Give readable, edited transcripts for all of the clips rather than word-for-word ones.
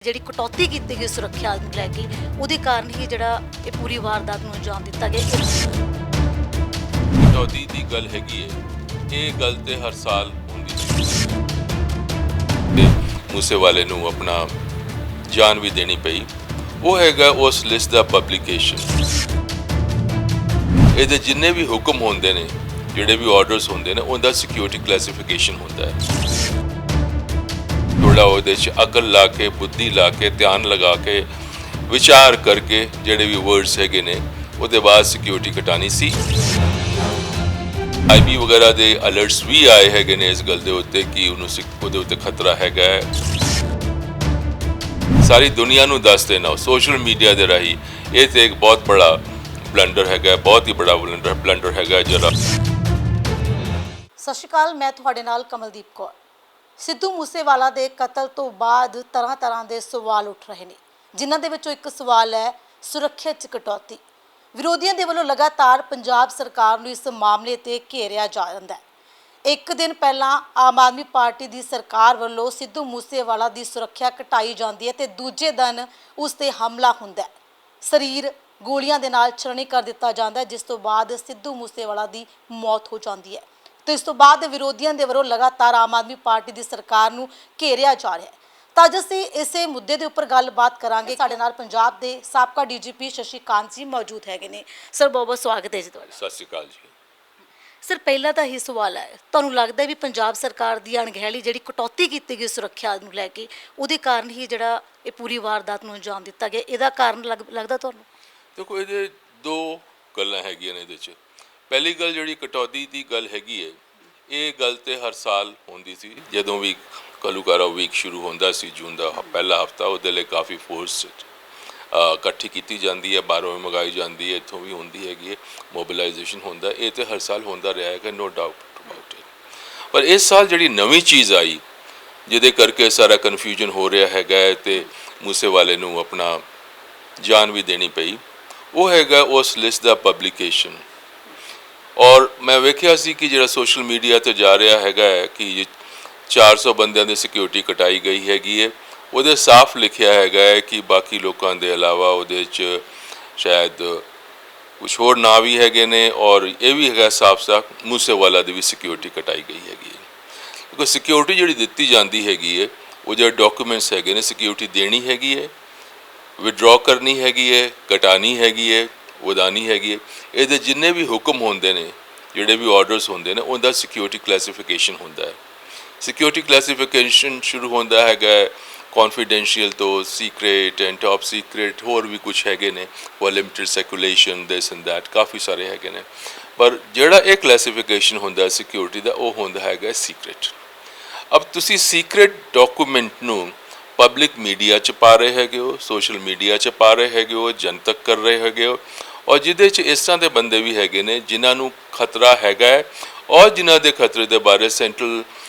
ਜਿਹੜੀ ਕਟੌਤੀ ਕੀਤੀ ਗਈ ਸੁਰੱਖਿਆ ਨੂੰ ਲੈ ਕੇ ਉਹਦੇ ਕਾਰਨ ਹੀ ਜਿਹੜਾ ਇਹ ਪੂਰੀ ਵਾਰਦਾਤ ਨੂੰ ਅੰਜਾਮ ਦਿੱਤਾ ਗਿਆ। ਕਟੌਤੀ ਦੀ ਗੱਲ ਹੈਗੀ ਹੈ, ਇਹ ਗੱਲ ਤੇ ਹਰ ਸਾਲ ਹੁੰਦੀ ਸੀ ਤੇ ਮੂਸੇਵਾਲੇ ਨੂੰ ਆਪਣਾ ਜਾਨ ਵੀ ਦੇਣੀ ਪਈ। ਉਹ ਹੈਗਾ ਉਸ ਲਿਸਟ ਦਾ ਪਬਲਿਕੇਸ਼ਨ। ਇਹਦੇ ਜਿੰਨੇ ਵੀ ਹੁਕਮ ਹੁੰਦੇ ਨੇ, ਜਿਹੜੇ ਵੀ ਆਰਡਰਸ ਹੁੰਦੇ ਨੇ, ਉਹਦਾ ਸਿਕਿਉਰਿਟੀ ਕਲਾਸੀਫਿਕੇਸ਼ਨ ਹੁੰਦਾ ਹੈ। ਥੋੜਾ ਉਹਦੇ 'ਚ ਅਕਲ ਲਾ ਕੇ, ਬੁੱਧੀ ਲਾ ਕੇ, ਧਿਆਨ ਲਗਾ ਕੇ, ਵਿਚਾਰ ਕਰਕੇ ਜਿਹੜੇ ਵੀ ਵਰਡਸ ਹੈਗੇ ਨੇ ਉਹਦੇ ਬਾਅਦ ਸਿਕਿਉਰਿਟੀ ਘਟਾਣੀ ਸੀ। ਆਈਬੀ ਵਗੈਰਾ ਦੇ ਅਲਰਟਸ ਵੀ ਆਏ ਹੈਗੇ ਨੇ ਇਸ ਗੱਲ ਦੇ ਉੱਤੇ ਕਿ ਉਹਦੇ ਉੱਤੇ ਖਤਰਾ ਹੈਗਾ ਹੈ। ਸਾਰੀ ਦੁਨੀਆ ਨੂੰ ਦੱਸ ਦੇਣਾ ਸੋਸ਼ਲ ਮੀਡੀਆ ਦੇ ਰਾਹੀਂ, ਇਹ ਤੇ ਇੱਕ ਬਹੁਤ ਬੜਾ ਬਲੰਡਰ ਹੈਗਾ, ਬਹੁਤ ਹੀ ਬੜਾ ਬਲੰਡਰ ਹੈਗਾ ਜਿਹੜਾ। ਸਤਿ ਸ਼੍ਰੀ ਅਕਾਲ, ਮੈਂ ਤੁਹਾਡੇ ਨਾਲ ਕਮਲਦੀਪ ਕੌਰ। ਸਿੱਧੂ ਮੂਸੇਵਾਲਾ ਦੇ ਕਤਲ ਤੋਂ ਬਾਅਦ ਤਰ੍ਹਾਂ ਦੇ ਸਵਾਲ ਉੱਠ ਰਹੇ ਨੇ, ਜਿਨ੍ਹਾਂ ਦੇ ਵਿੱਚੋਂ ਇੱਕ ਸਵਾਲ ਹੈ ਸੁਰੱਖਿਆ 'ਚ ਕਟੌਤੀ। ਵਿਰੋਧੀਆਂ ਦੇ ਵੱਲੋਂ ਲਗਾਤਾਰ ਪੰਜਾਬ ਸਰਕਾਰ ਨੂੰ ਇਸ ਮਾਮਲੇ ਤੇ ਘੇਰਿਆ ਜਾ ਰਿਹਾ ਹੈ। ਇੱਕ ਦਿਨ ਪਹਿਲਾਂ ਆਮ ਆਦਮੀ ਪਾਰਟੀ ਦੀ ਸਰਕਾਰ ਵੱਲੋਂ ਸਿੱਧੂ ਮੂਸੇਵਾਲਾ ਦੀ ਸੁਰੱਖਿਆ ਘਟਾਈ ਜਾਂਦੀ ਹੈ ਤੇ ਦੂਜੇ ਦਿਨ ਉਸ ਤੇ ਹਮਲਾ ਹੁੰਦਾ ਹੈ। ਸਰੀਰ ਗੋਲੀਆਂ ਦੇ ਨਾਲ ਛਲਣੀ ਕਰ ਦਿੱਤਾ ਜਾਂਦਾ ਹੈ, ਜਿਸ ਤੋਂ ਬਾਅਦ ਸਿੱਧੂ ਮੂਸੇਵਾਲਾ ਦੀ ਮੌਤ ਹੋ ਜਾਂਦੀ ਹੈ। ਤੇ ਇਸ ਤੋਂ ਬਾਅਦ ਵਿਰੋਧੀਆਂ ਦੇ ਵੱਲੋਂ ਲਗਾਤਾਰ ਆਮ ਆਦਮੀ ਪਾਰਟੀ ਦੀ ਸਰਕਾਰ ਨੂੰ ਘੇਰਿਆ ਜਾ ਰਿਹਾ ਹੈ। ਤਾਂ ਅੱਜ ਅਸੀਂ ਇਸੇ ਮੁੱਦੇ ਦੇ ਉੱਪਰ ਗੱਲਬਾਤ ਕਰਾਂਗੇ। ਸਾਡੇ ਨਾਲ ਪੰਜਾਬ ਦੇ ਸਾਬਕਾ ਡੀਜੀਪੀ ਸ਼ਸ਼ੀ ਕਾਂਤ ਜੀ ਮੌਜੂਦ ਹੈਗੇ ਨੇ। ਸਰ, ਬਹੁਤ ਬਹੁਤ ਸਵਾਗਤ ਹੈ ਜੀ ਤੁਹਾਡਾ। ਸਤਿ ਸ਼੍ਰੀ ਅਕਾਲ ਜੀ। ਸਰ, ਪਹਿਲਾਂ ਤਾਂ ਇਹ ਸਵਾਲ ਹੈ, ਤੁਹਾਨੂੰ ਲੱਗਦਾ ਵੀ ਪੰਜਾਬ ਸਰਕਾਰ ਦੀ ਅਣਗਹਿਲੀ ਜਿਹੜੀ ਕਟੌਤੀ ਕੀਤੀ ਗਈ ਸੁਰੱਖਿਆ ਨੂੰ ਲੈ ਕੇ, ਉਹਦੇ ਕਾਰਨ ਹੀ ਜਿਹੜਾ ਇਹ ਪੂਰੀ ਵਾਰਦਾਤ ਨੂੰ ਅੰਜਾਮ ਦਿੱਤਾ ਗਿਆ, ਇਹਦਾ ਕਾਰਨ ਲੱਗਦਾ ਤੁਹਾਨੂੰ? ਦੇਖੋ, ਇਹਦੇ ਦੋ ਗੱਲਾਂ ਹੈਗੀਆਂ ਨੇ ਇਹਦੇ 'ਚ। ਪਹਿਲੀ ਗੱਲ ਜਿਹੜੀ ਕਟੌਤੀ ਦੀ ਗੱਲ ਹੈਗੀ ਹੈ, ਇਹ ਗੱਲ ਤੇ ਹਰ ਸਾਲ ਹੁੰਦੀ ਸੀ। ਜਦੋਂ ਵੀ ਘੱਲੂਘਾਰਾ ਵੀਕ ਸ਼ੁਰੂ ਹੁੰਦਾ ਸੀ, ਜੂਨ ਦਾ ਪਹਿਲਾ ਹਫਤਾ, ਉਹਦੇ ਲਈ ਕਾਫੀ ਫੋਰਸ ਇਕੱਠੀ ਕੀਤੀ ਜਾਂਦੀ ਹੈ, ਬਾਹਰੋਂ ਵੀ ਮੰਗਾਈ ਜਾਂਦੀ ਹੈ, ਇੱਥੋਂ ਵੀ ਹੁੰਦੀ ਹੈਗੀ ਹੈ, ਮੋਬਿਲਾਈਜੇਸ਼ਨ ਹੁੰਦਾ। ਇਹ ਤੇ ਹਰ ਸਾਲ ਹੁੰਦਾ ਰਿਹਾ ਹੈਗਾ, ਨੋ ਡਾਊਟ ਅਬਾਊਟ ਇਟ। ਪਰ ਇਸ ਸਾਲ ਜਿਹੜੀ ਨਵੀਂ ਚੀਜ਼ ਆਈ, ਜਿਹਦੇ ਕਰਕੇ ਸਾਰਾ ਕਨਫਿਊਜ਼ਨ ਹੋ ਰਿਹਾ ਹੈਗਾ ਤੇ ਮੂਸੇਵਾਲੇ ਨੂੰ ਆਪਣਾ ਜਾਨ ਵੀ ਦੇਣੀ ਪਈ, ਉਹ ਹੈਗਾ ਉਸ ਲਿਸਟ ਦਾ ਪਬਲਿਕੇਸ਼ਨ। ਔਰ ਮੈਂ ਵੇਖਿਆ ਸੀ ਕਿ ਜਿਹੜਾ ਸੋਸ਼ਲ ਮੀਡੀਆ 'ਤੇ ਜਾ ਰਿਹਾ ਹੈਗਾ ਹੈ ਕਿ 400 ਬੰਦਿਆਂ ਦੀ ਸਿਕਿਉਰਿਟੀ ਕਟਾਈ ਗਈ ਹੈਗੀ ਹੈ। ਉਹਦੇ ਸਾਫ਼ ਲਿਖਿਆ ਹੈਗਾ ਹੈ ਕਿ ਬਾਕੀ ਲੋਕਾਂ ਦੇ ਇਲਾਵਾ ਉਹਦੇ 'ਚ ਸ਼ਾਇਦ ਕੁਛ ਹੋਰ ਨਾਂ ਵੀ ਹੈਗੇ ਨੇ, ਔਰ ਇਹ ਵੀ ਹੈਗਾ ਸਾਫ਼ ਮੂਸੇਵਾਲਾ ਦੀ ਵੀ ਸਿਕਿਉਰਿਟੀ ਕਟਾਈ ਗਈ ਹੈਗੀ ਹੈ। ਕਿਉਂਕਿ ਸਿਕਿਉਰਿਟੀ ਜਿਹੜੀ ਦਿੱਤੀ ਜਾਂਦੀ ਹੈਗੀ ਹੈ, ਉਹ ਜਿਹੜੇ ਡਾਕੂਮੈਂਟਸ ਹੈਗੇ ਨੇ, ਸਿਕਿਉਰਿਟੀ ਦੇਣੀ ਹੈਗੀ ਹੈ, ਵਿਡਰਾਅ ਕਰਨੀ ਹੈਗੀ ਹੈ, ਕਟਾਣੀ ਹੈਗੀ ਹੈ, ਵਧਾਉਣੀ ਹੈਗੀ ਹੈ। ਇਹਦੇ ਜਿੰਨੇ ਵੀ ਹੁਕਮ ਹੁੰਦੇ ਨੇ, ਜਿਹੜੇ ਵੀ ਆਰਡਰਸ ਹੁੰਦੇ ਨੇ, ਉਹਦਾ ਸਿਕਿਉਰਿਟੀ ਕਲਾਸੀਫਿਕੇਸ਼ਨ ਹੁੰਦਾ ਹੈ। ਸਿਕਿਉਰਿਟੀ ਕਲਾਸੀਫਿਕੇਸ਼ਨ ਸ਼ੁਰੂ ਹੁੰਦਾ ਹੈਗਾ ਕੌਨਫੀਡੈਂਸ਼ੀਅਲ ਤੋਂ, ਸੀਕ੍ਰੇਟ ਐਂਡ ਟੌਪ ਸੀਕ੍ਰੇਟ, ਹੋਰ ਵੀ ਕੁਛ ਹੈਗੇ ਨੇ, ਉਹ limited circulation, this and that, ਕਾਫੀ ਸਾਰੇ ਹੈਗੇ ਨੇ। ਪਰ ਜਿਹੜਾ ਇਹ ਕਲਾਸੀਫਿਕੇਸ਼ਨ ਹੁੰਦਾ ਸਿਕਿਉਰਿਟੀ ਦਾ, ਉਹ ਹੁੰਦਾ ਹੈਗਾ ਸੀਕ੍ਰੇਟ। ਅਬ ਤੁਸੀਂ ਸੀਕ੍ਰੇਟ ਡਾਕੂਮੈਂਟ ਨੂੰ ਪਬਲਿਕ ਮੀਡੀਆ 'ਚ ਪਾ ਰਹੇ ਹੈਗੇ ਹੋ, ਸੋਸ਼ਲ ਮੀਡੀਆ 'ਚ ਪਾ ਰਹੇ ਹੈਗੇ ਹੋ, ਜਨਤਕ ਕਰ ਰਹੇ ਹੈਗੇ ਹੋ, ਔਰ ਜਿਹਦੇ 'ਚ ਇਸ ਤਰ੍ਹਾਂ ਦੇ ਬੰਦੇ ਵੀ ਹੈਗੇ ਨੇ ਜਿਨ੍ਹਾਂ ਨੂੰ ਖਤਰਾ ਹੈਗਾ ਹੈ, ਔਰ ਜਿਨ੍ਹਾਂ ਦੇ ਖਤਰੇ ਦੇ ਬਾਰੇ ਸੈਂਟਰਲ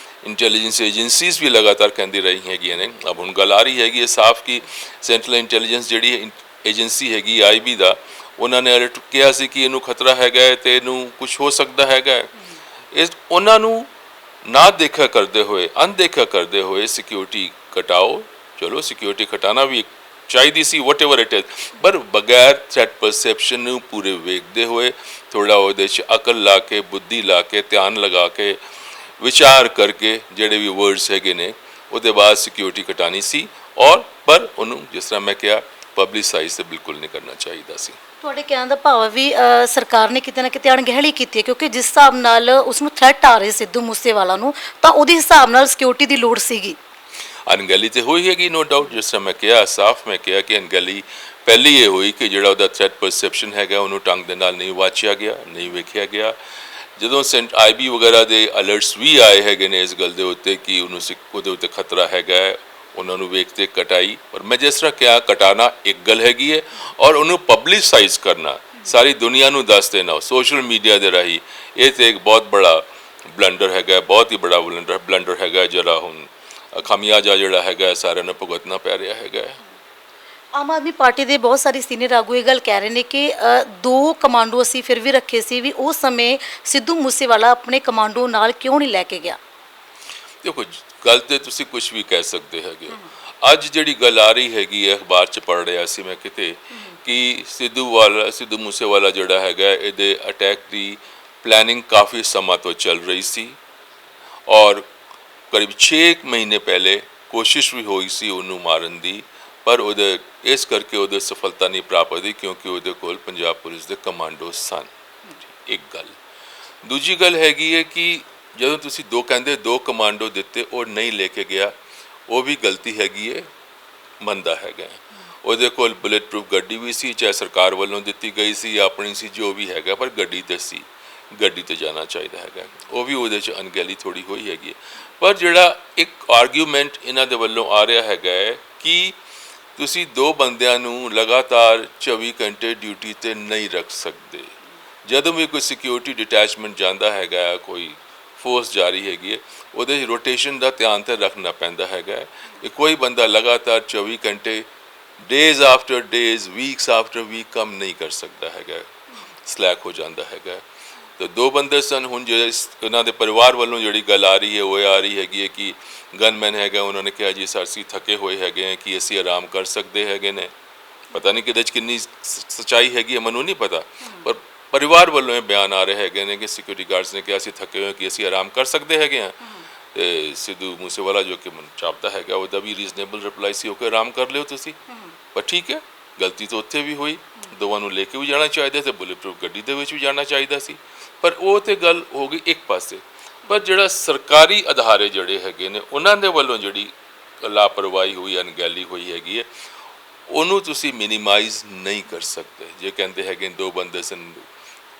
ਇੰਟੈਲੀਜੈਂਸ ਏਜੰਸੀਜ਼ ਵੀ ਲਗਾਤਾਰ ਕਹਿੰਦੀ ਰਹੀ ਹੈਗੀਆਂ ਨੇ। ਅਬ ਹੁਣ ਗੱਲ ਆ ਰਹੀ ਹੈਗੀ ਹੈ ਸਾਫ਼ ਕਿ ਸੈਂਟਰਲ ਇੰਟੈਲੀਜੈਂਸ ਜਿਹੜੀ ਏਜੰਸੀ ਹੈਗੀ ਆਈਬੀ ਦਾ, ਉਹਨਾਂ ਨੇ ਅਲਰਟ ਕਿਹਾ ਸੀ ਕਿ ਇਹਨੂੰ ਖਤਰਾ ਹੈਗਾ ਹੈ ਤੇ ਇਹਨੂੰ ਕੁਝ ਹੋ ਸਕਦਾ ਹੈਗਾ ਹੈ। ਉਹਨਾਂ ਨੂੰ ਨਾ ਦੇਖਿਆ ਕਰਦੇ ਹੋਏ, ਅਣਦੇਖਿਆ ਕਰਦੇ ਹੋਏ ਸਿਕਿਉਰਿਟੀ ਘਟਾਓ। ਚਲੋ, ਸਿਕਿਉਰਿਟੀ ਘਟਾਉਣਾ ਵੀ ਚਾਹੀਦੀ ਸੀ, ਵਟ ਐਵਰ ਇਟ ਇਜ਼, ਪਰ ਬਗੈਰ ਥ੍ਰੈਟ ਪਰਸੈਪਸ਼ਨ ਨੂੰ ਪੂਰੇ ਵੇਖਦੇ ਹੋਏ, ਥੋੜ੍ਹਾ ਉਹਦੇ 'ਚ ਅਕਲ ਲਾ ਕੇ, ਬੁੱਧੀ ਲਾ ਕੇ, ਧਿਆਨ ਲਗਾ ਕੇ, ਵਿਚਾਰ ਕਰਕੇ ਜਿਹੜੇ ਵੀ ਵਰਡਸ ਹੈਗੇ ਨੇ ਉਹਦੇ ਬਾਅਦ ਸਿਕਿਉਰਿਟੀ ਘਟਾਣੀ ਸੀ। ਔਰ ਪਰ ਉਹਨੂੰ ਜਿਸ ਤਰ੍ਹਾਂ ਮੈਂ ਕਿਹਾ, ਪਬਲਿਸਾਈਜ਼ ਤਾਂ ਬਿਲਕੁਲ ਨਹੀਂ ਕਰਨਾ ਚਾਹੀਦਾ ਸੀ। ਤੁਹਾਡੇ ਕਹਿਣ ਦਾ ਭਾਵ ਵੀ ਸਰਕਾਰ ਨੇ ਕਿਤੇ ਨਾ ਕਿਤੇ ਅਣਗਹਿਲੀ ਕੀਤੀ ਹੈ, ਕਿਉਂਕਿ ਜਿਸ ਹਿਸਾਬ ਨਾਲ ਉਸਨੂੰ ਥ੍ਰੈਟ ਆ ਰਹੇ ਸਿੱਧੂ ਮੂਸੇਵਾਲਾ ਨੂੰ, ਤਾਂ ਉਹਦੇ ਹਿਸਾਬ ਨਾਲ ਸਿਕਿਉਰਿਟੀ ਦੀ ਲੋੜ ਸੀਗੀ। ਅਣਗਹਿਲੀ ਤੇ ਹੋਈ ਹੈਗੀ, ਨੋ ਡਾਊਟ। ਜਿਸ ਤਰ੍ਹਾਂ ਮੈਂ ਕਿਹਾ, ਸਾਫ਼ ਮੈਂ ਕਿਹਾ ਕਿ ਅਣਗਹਿਲੀ ਪਹਿਲੀ ਇਹ ਹੋਈ ਕਿ ਜਿਹੜਾ ਉਹਦਾ ਥ੍ਰੈਟ ਪਰਸੈਪਸ਼ਨ ਹੈਗਾ ਉਹਨੂੰ ਢੰਗ ਦੇ ਨਾਲ ਨਹੀਂ ਵਾਚਿਆ ਗਿਆ, ਨਹੀਂ ਵੇਖਿਆ ਗਿਆ। ਜਦੋਂ ਆਈਬੀ ਵਗੈਰਾ ਦੇ ਅਲਰਟਸ ਵੀ ਆਏ ਹੈਗੇ ਨੇ ਇਸ ਗੱਲ ਦੇ ਉੱਤੇ ਕਿ ਉਹਦੇ ਉੱਤੇ ਖਤਰਾ ਹੈਗਾ ਹੈ, ਉਹਨਾਂ ਨੂੰ ਵੇਖਦੇ ਕਟਾਈ। ਪਰ ਮੈਂ ਜਿਸ ਤਰ੍ਹਾਂ ਕਿਹਾ, ਕਟਾਣਾ ਇੱਕ ਗੱਲ ਹੈਗੀ ਹੈ, ਔਰ ਉਹਨੂੰ ਪਬਲਿਸਾਈਜ਼ ਕਰਨਾ, ਸਾਰੀ ਦੁਨੀਆ ਨੂੰ ਦੱਸ ਦੇਣਾ ਸੋਸ਼ਲ ਮੀਡੀਆ ਦੇ ਰਾਹੀਂ, ਇਹ ਤੇ ਇੱਕ ਬਹੁਤ ਬੜਾ ਬਲੰਡਰ ਹੈਗਾ, ਬਹੁਤ ਹੀ ਬੜਾ ਬਲੰਡਰ ਹੈਗਾ, ਜਿਹੜਾ ਹੁਣ ਖਾਮਿਆਜ਼ਾ ਜਿਹੜਾ ਹੈਗਾ ਸਾਰਿਆਂ ਨੂੰ ਭੁਗਤਣਾ ਪੈ ਰਿਹਾ ਹੈਗਾ। ਆਮ ਆਦਮੀ ਪਾਰਟੀ ਦੇ ਬਹੁਤ ਸਾਰੇ ਸੀਨੀਅਰ ਆਗੂ ਇਹ ਗੱਲ ਕਹਿ ਰਹੇ ਨੇ ਕਿ 2 ਕਮਾਂਡੋ ਅਸੀਂ ਫਿਰ ਵੀ ਰੱਖੇ ਸੀ, ਵੀ ਉਸ ਸਮੇਂ ਸਿੱਧੂ ਮੂਸੇਵਾਲਾ ਆਪਣੇ ਕਮਾਂਡੋ ਨਾਲ ਕਿਉਂ ਨਹੀਂ ਲੈ ਕੇ ਗਿਆ? ਦੇਖੋ, ਗੱਲ ਤੇ ਤੁਸੀਂ ਕੁਝ ਵੀ ਕਹਿ ਸਕਦੇ ਹੈਗੇ, ਅੱਜ ਜਿਹੜੀ ਗੱਲ ਆ ਰਹੀ ਹੈਗੀ ਹੈ, ਅਖਬਾਰ 'ਚ ਪੜ੍ਹ ਰਿਹਾ ਸੀ ਮੈਂ ਕਿਤੇ ਕਿ ਸਿੱਧੂ ਮੂਸੇਵਾਲਾ ਜਿਹੜਾ ਹੈਗਾ ਇਹਦੇ ਅਟੈਕ ਦੀ ਪਲੈਨਿੰਗ ਕਾਫੀ ਸਮਾਂ ਤੋਂ ਚੱਲ ਰਹੀ ਸੀ ਔਰ ਕਰੀਬ 6 ਮਹੀਨੇ ਪਹਿਲੇ ਕੋਸ਼ਿਸ਼ ਵੀ ਹੋਈ ਸੀ ਉਹਨੂੰ ਮਾਰਨ ਦੀ, ਪਰ ਉਹਦੇ ਇਸ ਕਰਕੇ ਉਹਦੇ ਸਫਲਤਾ ਨਹੀਂ ਪ੍ਰਾਪਤ ਹੋਈ ਕਿਉਂਕਿ ਉਹਦੇ ਕੋਲ ਪੰਜਾਬ ਪੁਲਿਸ ਦੇ ਕਮਾਂਡੋ ਸਨ। ਇੱਕ ਗੱਲ। ਦੂਜੀ ਗੱਲ ਹੈਗੀ ਹੈ ਕਿ ਜਦੋਂ ਤੁਸੀਂ ਦੋ ਕਮਾਂਡੋ ਦਿੱਤੇ ਉਹ ਨਹੀਂ ਲੈ ਕੇ ਗਿਆ, ਉਹ ਵੀ ਗਲਤੀ ਹੈਗੀ ਹੈ, ਮੰਨਦਾ ਹੈਗਾ। ਉਹਦੇ ਕੋਲ ਬੁਲੇਟ ਪ੍ਰੂਫ ਗੱਡੀ ਵੀ ਸੀ, ਚਾਹੇ ਸਰਕਾਰ ਵੱਲੋਂ ਦਿੱਤੀ ਗਈ ਸੀ ਜਾਂ ਆਪਣੀ ਸੀ, ਜੋ ਵੀ ਹੈਗਾ, ਪਰ ਗੱਡੀ ਤੇ ਸੀ, ਗੱਡੀ ਤੇ ਜਾਣਾ ਚਾਹੀਦਾ ਹੈਗਾ। ਉਹ ਵੀ ਉਹਦੇ 'ਚ ਅਣਗਹਿਲੀ ਥੋੜ੍ਹੀ ਹੋਈ ਹੈਗੀ ਹੈ। ਪਰ ਜਿਹੜਾ ਇੱਕ ਆਰਗੂਮੈਂਟ ਇਹਨਾਂ ਦੇ ਵੱਲੋਂ ਆ ਰਿਹਾ ਹੈਗਾ ਹੈ ਕਿ ਤੁਸੀਂ ਦੋ ਬੰਦਿਆਂ ਨੂੰ ਲਗਾਤਾਰ 24 ਘੰਟੇ ਡਿਊਟੀ ਤੇ ਨਹੀਂ ਰੱਖ ਸਕਦੇ। ਜਦੋਂ ਵੀ ਕੋਈ ਸਿਕਿਉਰਿਟੀ ਡਿਟੈਚਮੈਂਟ ਜਾਂਦਾ ਹੈਗਾ, ਕੋਈ ਫੋਰਸ ਜਾਰੀ ਹੈਗੀ ਹੈ, ਉਹਦੇ ਰੋਟੇਸ਼ਨ ਦਾ ਧਿਆਨ ਤਾਂ ਰੱਖਣਾ ਪੈਂਦਾ ਹੈਗਾ ਕਿ ਕੋਈ ਬੰਦਾ ਲਗਾਤਾਰ 24 ਘੰਟੇ days after days, weeks after week ਕੰਮ ਨਹੀਂ ਕਰ ਸਕਦਾ ਹੈਗਾ, ਸਲੈਕ ਹੋ ਜਾਂਦਾ ਹੈਗਾ। ਤਾਂ ਦੋ ਬੰਦੇ ਸਨ। ਹੁਣ ਜਿਹੜੇ ਉਹਨਾਂ ਦੇ ਪਰਿਵਾਰ ਵੱਲੋਂ ਜਿਹੜੀ ਗੱਲ ਆ ਰਹੀ ਹੈ ਉਹ ਆ ਰਹੀ ਹੈਗੀ ਹੈ ਕਿ ਗਨਮੈਨ ਹੈਗਾ, ਉਹਨਾਂ ਨੇ ਕਿਹਾ ਜੀ ਸਰ ਅਸੀਂ ਥੱਕੇ ਹੋਏ ਹੈਗੇ ਹੈ ਕਿ ਅਸੀਂ ਆਰਾਮ ਕਰ ਸਕਦੇ ਹੈਗੇ ਨੇ। ਪਤਾ ਨਹੀਂ ਕਿਹਦੇ 'ਚ ਕਿੰਨੀ ਸੱਚਾਈ ਹੈਗੀ ਹੈ, ਮੈਨੂੰ ਨਹੀਂ ਪਤਾ, ਪਰ ਪਰਿਵਾਰ ਵੱਲੋਂ ਇਹ ਬਿਆਨ ਆ ਰਹੇ ਹੈਗੇ ਨੇ ਕਿ ਸਿਕਿਉਰਿਟੀ ਗਾਰਡਸ ਨੇ ਕਿਹਾ ਅਸੀਂ ਥੱਕੇ ਹੋਏ ਕਿ ਅਸੀਂ ਆਰਾਮ ਕਰ ਸਕਦੇ ਹੈਗੇ ਹਾਂ। ਅਤੇ ਸਿੱਧੂ ਮੂਸੇਵਾਲਾ ਜੋ ਕਿ ਮੈਨੂੰ ਚਾਹਤਾ ਹੈਗਾ, ਉਹਦਾ ਵੀ ਰੀਜ਼ਨੇਬਲ ਰਿਪਲਾਈ ਸੀ ਕਿ ਆਰਾਮ ਕਰ ਲਿਓ ਤੁਸੀਂ। ਪਰ ਠੀਕ ਹੈ, ਗਲਤੀ ਤਾਂ ਉੱਥੇ ਵੀ ਹੋਈ, ਦੋਵਾਂ ਨੂੰ ਲੈ ਕੇ ਵੀ ਜਾਣਾ ਚਾਹੀਦਾ ਤੇ ਬੁਲੇਟ ਪ੍ਰੂਫ ਗੱਡੀ ਦੇ ਵਿੱਚ ਵੀ ਜਾਣਾ ਚਾਹੀਦਾ ਸੀ, ਪਰ ਉਹ ਤਾਂ ਗੱਲ ਹੋ ਗਈ ਇੱਕ ਪਾਸੇ। ਪਰ ਜਿਹੜਾ ਸਰਕਾਰੀ ਅਦਾਰੇ ਜਿਹੜੇ ਹੈਗੇ ਨੇ ਉਹਨਾਂ ਦੇ ਵੱਲੋਂ ਜਿਹੜੀ ਲਾਪਰਵਾਹੀ ਹੋਈ, ਅਣਗਹਿਲੀ ਹੋਈ ਹੈਗੀ ਹੈ, ਉਹਨੂੰ ਤੁਸੀਂ ਮਿਨੀਮਾਈਜ਼ ਨਹੀਂ ਕਰ ਸਕਦੇ। ਜੇ ਕਹਿੰਦੇ ਹੈਗੇ ਦੋ ਬੰਦੇ ਸਨ,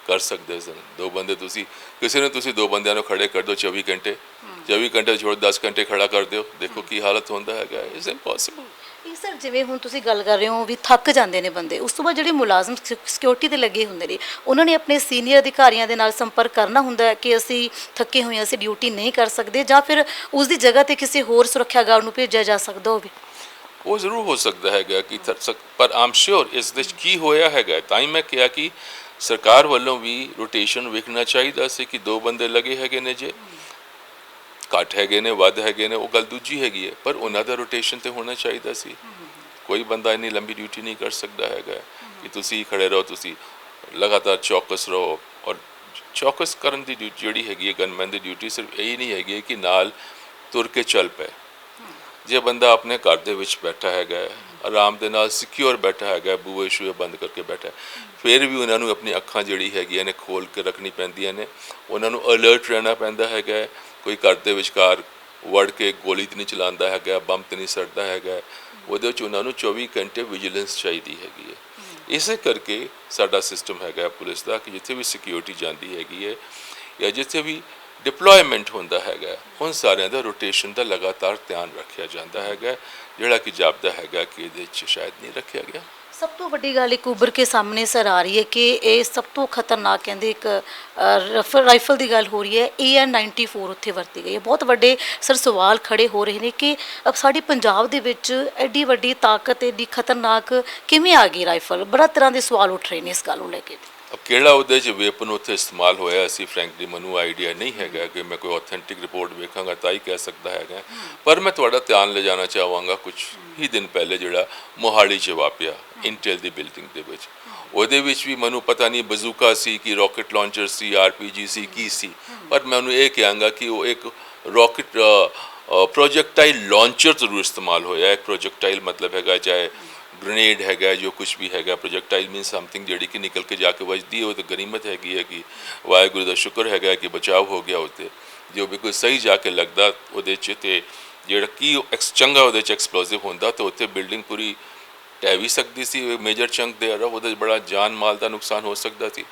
ਕਰ ਸਕਦੇ ਸਨ। ਦੋ ਬੰਦੇ ਤੁਸੀਂ ਕਿਸੇ ਨੂੰ ਤੁਸੀਂ ਦੋ ਬੰਦਿਆਂ ਨੂੰ ਖੜੇ ਕਰ ਦਿਓ 24 ਘੰਟੇ, 24 ਘੰਟੇ ਛੋੜ 10 ਘੰਟੇ ਖੜਾ ਕਰ ਦਿਓ, ਦੇਖੋ ਕੀ ਹਾਲਤ ਹੁੰਦਾ ਹੈਗਾ। It's impossible. ਇਹ ਸਰ ਜਿਵੇਂ ਹੁਣ ਤੁਸੀਂ ਗੱਲ ਕਰ ਰਹੇ ਹੋ ਵੀ ਥੱਕ ਜਾਂਦੇ ਨੇ ਬੰਦੇ, ਉਸ ਤੋਂ ਬਾਅਦ ਜਿਹੜੇ ਮੁਲਾਜ਼ਮ ਸਿਕਿਉਰਿਟੀ ਤੇ ਲੱਗੇ ਹੁੰਦੇ ਨੇ ਉਹਨਾਂ ਨੇ ਆਪਣੇ ਸੀਨੀਅਰ ਅਧਿਕਾਰੀਆਂ ਦੇ ਨਾਲ ਸੰਪਰਕ ਕਰਨਾ ਹੁੰਦਾ ਹੈ ਕਿ ਅਸੀਂ ਥੱਕੇ ਹੋਏ ਹਾਂ, ਅਸੀਂ ਡਿਊਟੀ ਨਹੀਂ ਕਰ ਸਕਦੇ, ਜਾਂ ਫਿਰ ਉਸ ਦੀ ਜਗ੍ਹਾ ਤੇ ਕਿਸੇ ਹੋਰ ਸੁਰੱਖਿਆ ਗਾਰਡ ਨੂੰ ਭੇਜਿਆ ਜਾ ਸਕਦਾ ਹੋਵੇ। ਉਹ ਜ਼ਰੂਰ ਹੋ ਸਕਦਾ ਹੈਗਾ ਕਿ ਪਰ ਆਮ ਸ਼ੋਰ ਇਸ ਦੇ 'ਚ ਕੀ ਹੋਇਆ ਹੈਗਾ। ਤਾਂ ਹੀ ਮੈਂ ਕਿਹਾ ਕਿ ਸਰਕਾਰ ਵੱਲੋਂ ਵੀ ਰੋਟੇਸ਼ਨ ਵੇਖਣਾ ਚਾਹੀਦਾ ਸੀ ਕਿ ਦੋ ਬੰਦੇ ਲੱਗੇ ਹੈਗੇ ਨੇ, ਜੇ ਘੱਟ ਹੈਗੇ ਨੇ ਵੱਧ ਹੈਗੇ ਨੇ ਉਹ ਗੱਲ ਦੂਜੀ ਹੈਗੀ ਹੈ, ਪਰ ਉਹਨਾਂ ਦਾ ਰੋਟੇਸ਼ਨ ਤੇ ਹੋਣਾ ਚਾਹੀਦਾ ਸੀ। ਕੋਈ ਬੰਦਾ ਇੰਨੀ ਲੰਬੀ ਡਿਊਟੀ ਨਹੀਂ ਕਰ ਸਕਦਾ ਹੈਗਾ ਕਿ ਤੁਸੀਂ ਖੜੇ ਰਹੋ, ਤੁਸੀਂ ਲਗਾਤਾਰ ਚੌਕਸ ਰਹੋ। ਔਰ ਚੌਕਸ ਕਰਨ ਦੀ ਡਿਊਟੀ ਜਿਹੜੀ ਹੈਗੀ ਹੈ ਗਨਮੈਨ ਦੀ ਡਿਊਟੀ ਸਿਰਫ ਇਹੀ ਨਹੀਂ ਹੈਗੀ ਕਿ ਨਾਲ ਤੁਰ ਕੇ ਚੱਲ ਪਏ। ਜੇ ਬੰਦਾ ਆਪਣੇ ਘਰ ਦੇ ਵਿੱਚ ਬੈਠਾ ਹੈਗਾ, ਆਰਾਮ ਦੇ ਨਾਲ ਸਿਕਿਉਰ ਬੈਠਾ ਹੈਗਾ, ਬੂਹੇ ਸ਼ੂਹੇ ਬੰਦ ਕਰਕੇ ਬੈਠਾ, ਫਿਰ ਵੀ ਉਹਨਾਂ ਨੂੰ ਆਪਣੀ ਅੱਖਾਂ ਜਿਹੜੀ ਹੈਗੀਆਂ ਨੇ ਖੋਲ੍ਹ ਕੇ ਰੱਖਣੀ ਪੈਂਦੀਆਂ ਨੇ, ਉਹਨਾਂ ਨੂੰ ਅਲਰਟ ਰਹਿਣਾ ਪੈਂਦਾ ਹੈਗਾ। ਕੋਈ ਘਰ ਦੇ ਵਿਚਕਾਰ ਵੜ ਕੇ ਗੋਲੀ ਤਾਂ ਨਹੀਂ ਚਲਾਉਂਦਾ ਹੈਗਾ, ਬੰਬ ਤਾਂ ਨਹੀਂ ਸੜਦਾ ਹੈਗਾ, ਉਹਦੇ ਵਿੱਚ ਉਹਨਾਂ ਨੂੰ 24 ਘੰਟੇ ਵਿਜੀਲੈਂਸ ਚਾਹੀਦੀ ਹੈਗੀ ਹੈ। ਇਸੇ ਕਰਕੇ ਸਾਡਾ ਸਿਸਟਮ ਹੈਗਾ ਪੁਲਿਸ ਦਾ ਕਿ ਜਿੱਥੇ ਵੀ ਸਿਕਿਉਰਿਟੀ ਜਾਂਦੀ ਹੈਗੀ ਹੈ ਜਾਂ ਜਿੱਥੇ ਵੀ ਡਿਪਲੋਇਮੈਂਟ ਹੁੰਦਾ ਹੈਗਾ, ਹੁਣ ਸਾਰਿਆਂ ਦਾ ਰੋਟੇਸ਼ਨ ਦਾ ਲਗਾਤਾਰ ਧਿਆਨ ਰੱਖਿਆ ਜਾਂਦਾ ਹੈਗਾ, ਜਿਹੜਾ ਕਿ ਜਾਪਦਾ ਹੈਗਾ ਕਿ ਇਹਦੇ 'ਚ ਸ਼ਾਇਦ ਨਹੀਂ ਰੱਖਿਆ ਗਿਆ। ਸਭ ਤੋਂ ਵੱਡੀ ਗੱਲ ਇੱਕ ਉੱਭਰ ਕੇ ਸਾਹਮਣੇ ਸਰ ਆ ਰਹੀ ਹੈ ਕਿ ਇਹ ਸਭ ਤੋਂ ਖਤਰਨਾਕ ਕਹਿੰਦੇ ਇੱਕ ਰਾਈਫਲ ਦੀ ਗੱਲ ਹੋ ਰਹੀ ਹੈ, AR-94 ਉੱਥੇ ਵਰਤੀ ਗਈ ਹੈ। ਬਹੁਤ ਵੱਡੇ ਸਰ ਸਵਾਲ ਖੜੇ ਹੋ ਰਹੇ ਨੇ ਕਿ ਸਾਡੇ ਪੰਜਾਬ ਦੇ ਵਿੱਚ ਐਡੀ ਵੱਡੀ ਤਾਕਤ, ਐਡੀ ਖਤਰਨਾਕ ਕਿਵੇਂ ਆ ਗਈ ਰਾਈਫਲ। ਬੜਾ ਤਰ੍ਹਾਂ ਦੇ ਸਵਾਲ ਉੱਠ ਰਹੇ ਨੇ ਇਸ ਗੱਲ ਨੂੰ ਲੈ ਕੇ। ਕਿਹੜਾ ਉਹਦੇ 'ਚ ਵੇਪਨ ਉੱਥੇ ਇਸਤੇਮਾਲ ਹੋਇਆ ਸੀ ਫਰੈਂਕਲੀ ਮੈਨੂੰ ਆਈਡੀਆ ਨਹੀਂ ਹੈਗਾ ਕਿ ਮੈਂ ਕੋਈ ਆਥੈਂਟਿਕ ਰਿਪੋਰਟ ਵੇਖਾਂਗਾ ਤਾਂ ਹੀ ਕਹਿ ਸਕਦਾ ਹੈਗਾ। ਪਰ ਮੈਂ ਤੁਹਾਡਾ ਧਿਆਨ ਲੈ ਜਾਣਾ ਚਾਹਾਂਗਾ ਕੁਝ ਹੀ ਦਿਨ ਪਹਿਲੇ ਜਿਹੜਾ ਮੋਹਾਲੀ 'ਚ ਵਾਪਰਿਆ ਇੰਟੈਲ ਦੀ ਬਿਲਡਿੰਗ ਦੇ ਵਿੱਚ, ਉਹਦੇ ਵਿੱਚ ਵੀ ਮੈਨੂੰ ਪਤਾ ਨਹੀਂ ਬਜ਼ੂਕਾ ਸੀ ਕਿ ਰੌਕਟ ਲਾਂਚਰ ਸੀ, RPG ਸੀ, ਕੀ ਸੀ, ਪਰ ਮੈਂ ਉਹਨੂੰ ਇਹ ਕਹਾਂਗਾ ਕਿ ਉਹ ਇੱਕ ਰੌਕਟ ਪ੍ਰੋਜੈਕਟਾਈਲ ਲਾਂਚਰ ਜ਼ਰੂਰ ਇਸਤੇਮਾਲ ਹੋਇਆ। ਇੱਕ ਪ੍ਰੋਜੈਕਟਾਈਲ ਮਤਲਬ ਹੈਗਾ ਚਾਹੇ ਗ੍ਰੇਨੇਡ ਹੈਗਾ, ਜੋ ਕੁਛ ਵੀ ਹੈਗਾ, ਪ੍ਰੋਜੈਕਟਾਈਲ ਮੀਨ ਸਮਥਿੰਗ ਜਿਹੜੀ ਕਿ ਨਿਕਲ ਕੇ ਜਾ ਕੇ ਵੱਜਦੀ ਹੈ। ਉਹ ਤਾਂ ਗਨੀਮਤ ਹੈਗੀ ਹੈ ਕਿ ਵਾਹਿਗੁਰੂ ਦਾ ਸ਼ੁਕਰ ਹੈਗਾ ਕਿ ਬਚਾਅ ਹੋ ਗਿਆ ਉੱਤੇ। ਜੋ ਵੀ ਕੋਈ ਸਹੀ ਜਾ ਕੇ ਲੱਗਦਾ ਉਹਦੇ 'ਚ ਅਤੇ ਜਿਹੜਾ ਕੀ ਚੰਗਾ ਉਹਦੇ 'ਚ ਐਕਸਪਲੋਸਿਵ ਹੁੰਦਾ ਤਾਂ ਉੱਥੇ ਬਿਲਡਿੰਗ ਪੂਰੀ ਢਹਿ ਵੀ ਸਕਦੀ ਸੀ। ਮੇਜਰ ਚੰਕ ਦੇ ਉਹਦੇ 'ਚ ਬੜਾ ਜਾਨ ਮਾਲ ਦਾ ਨੁਕਸਾਨ ਹੋ ਸਕਦਾ ਸੀ।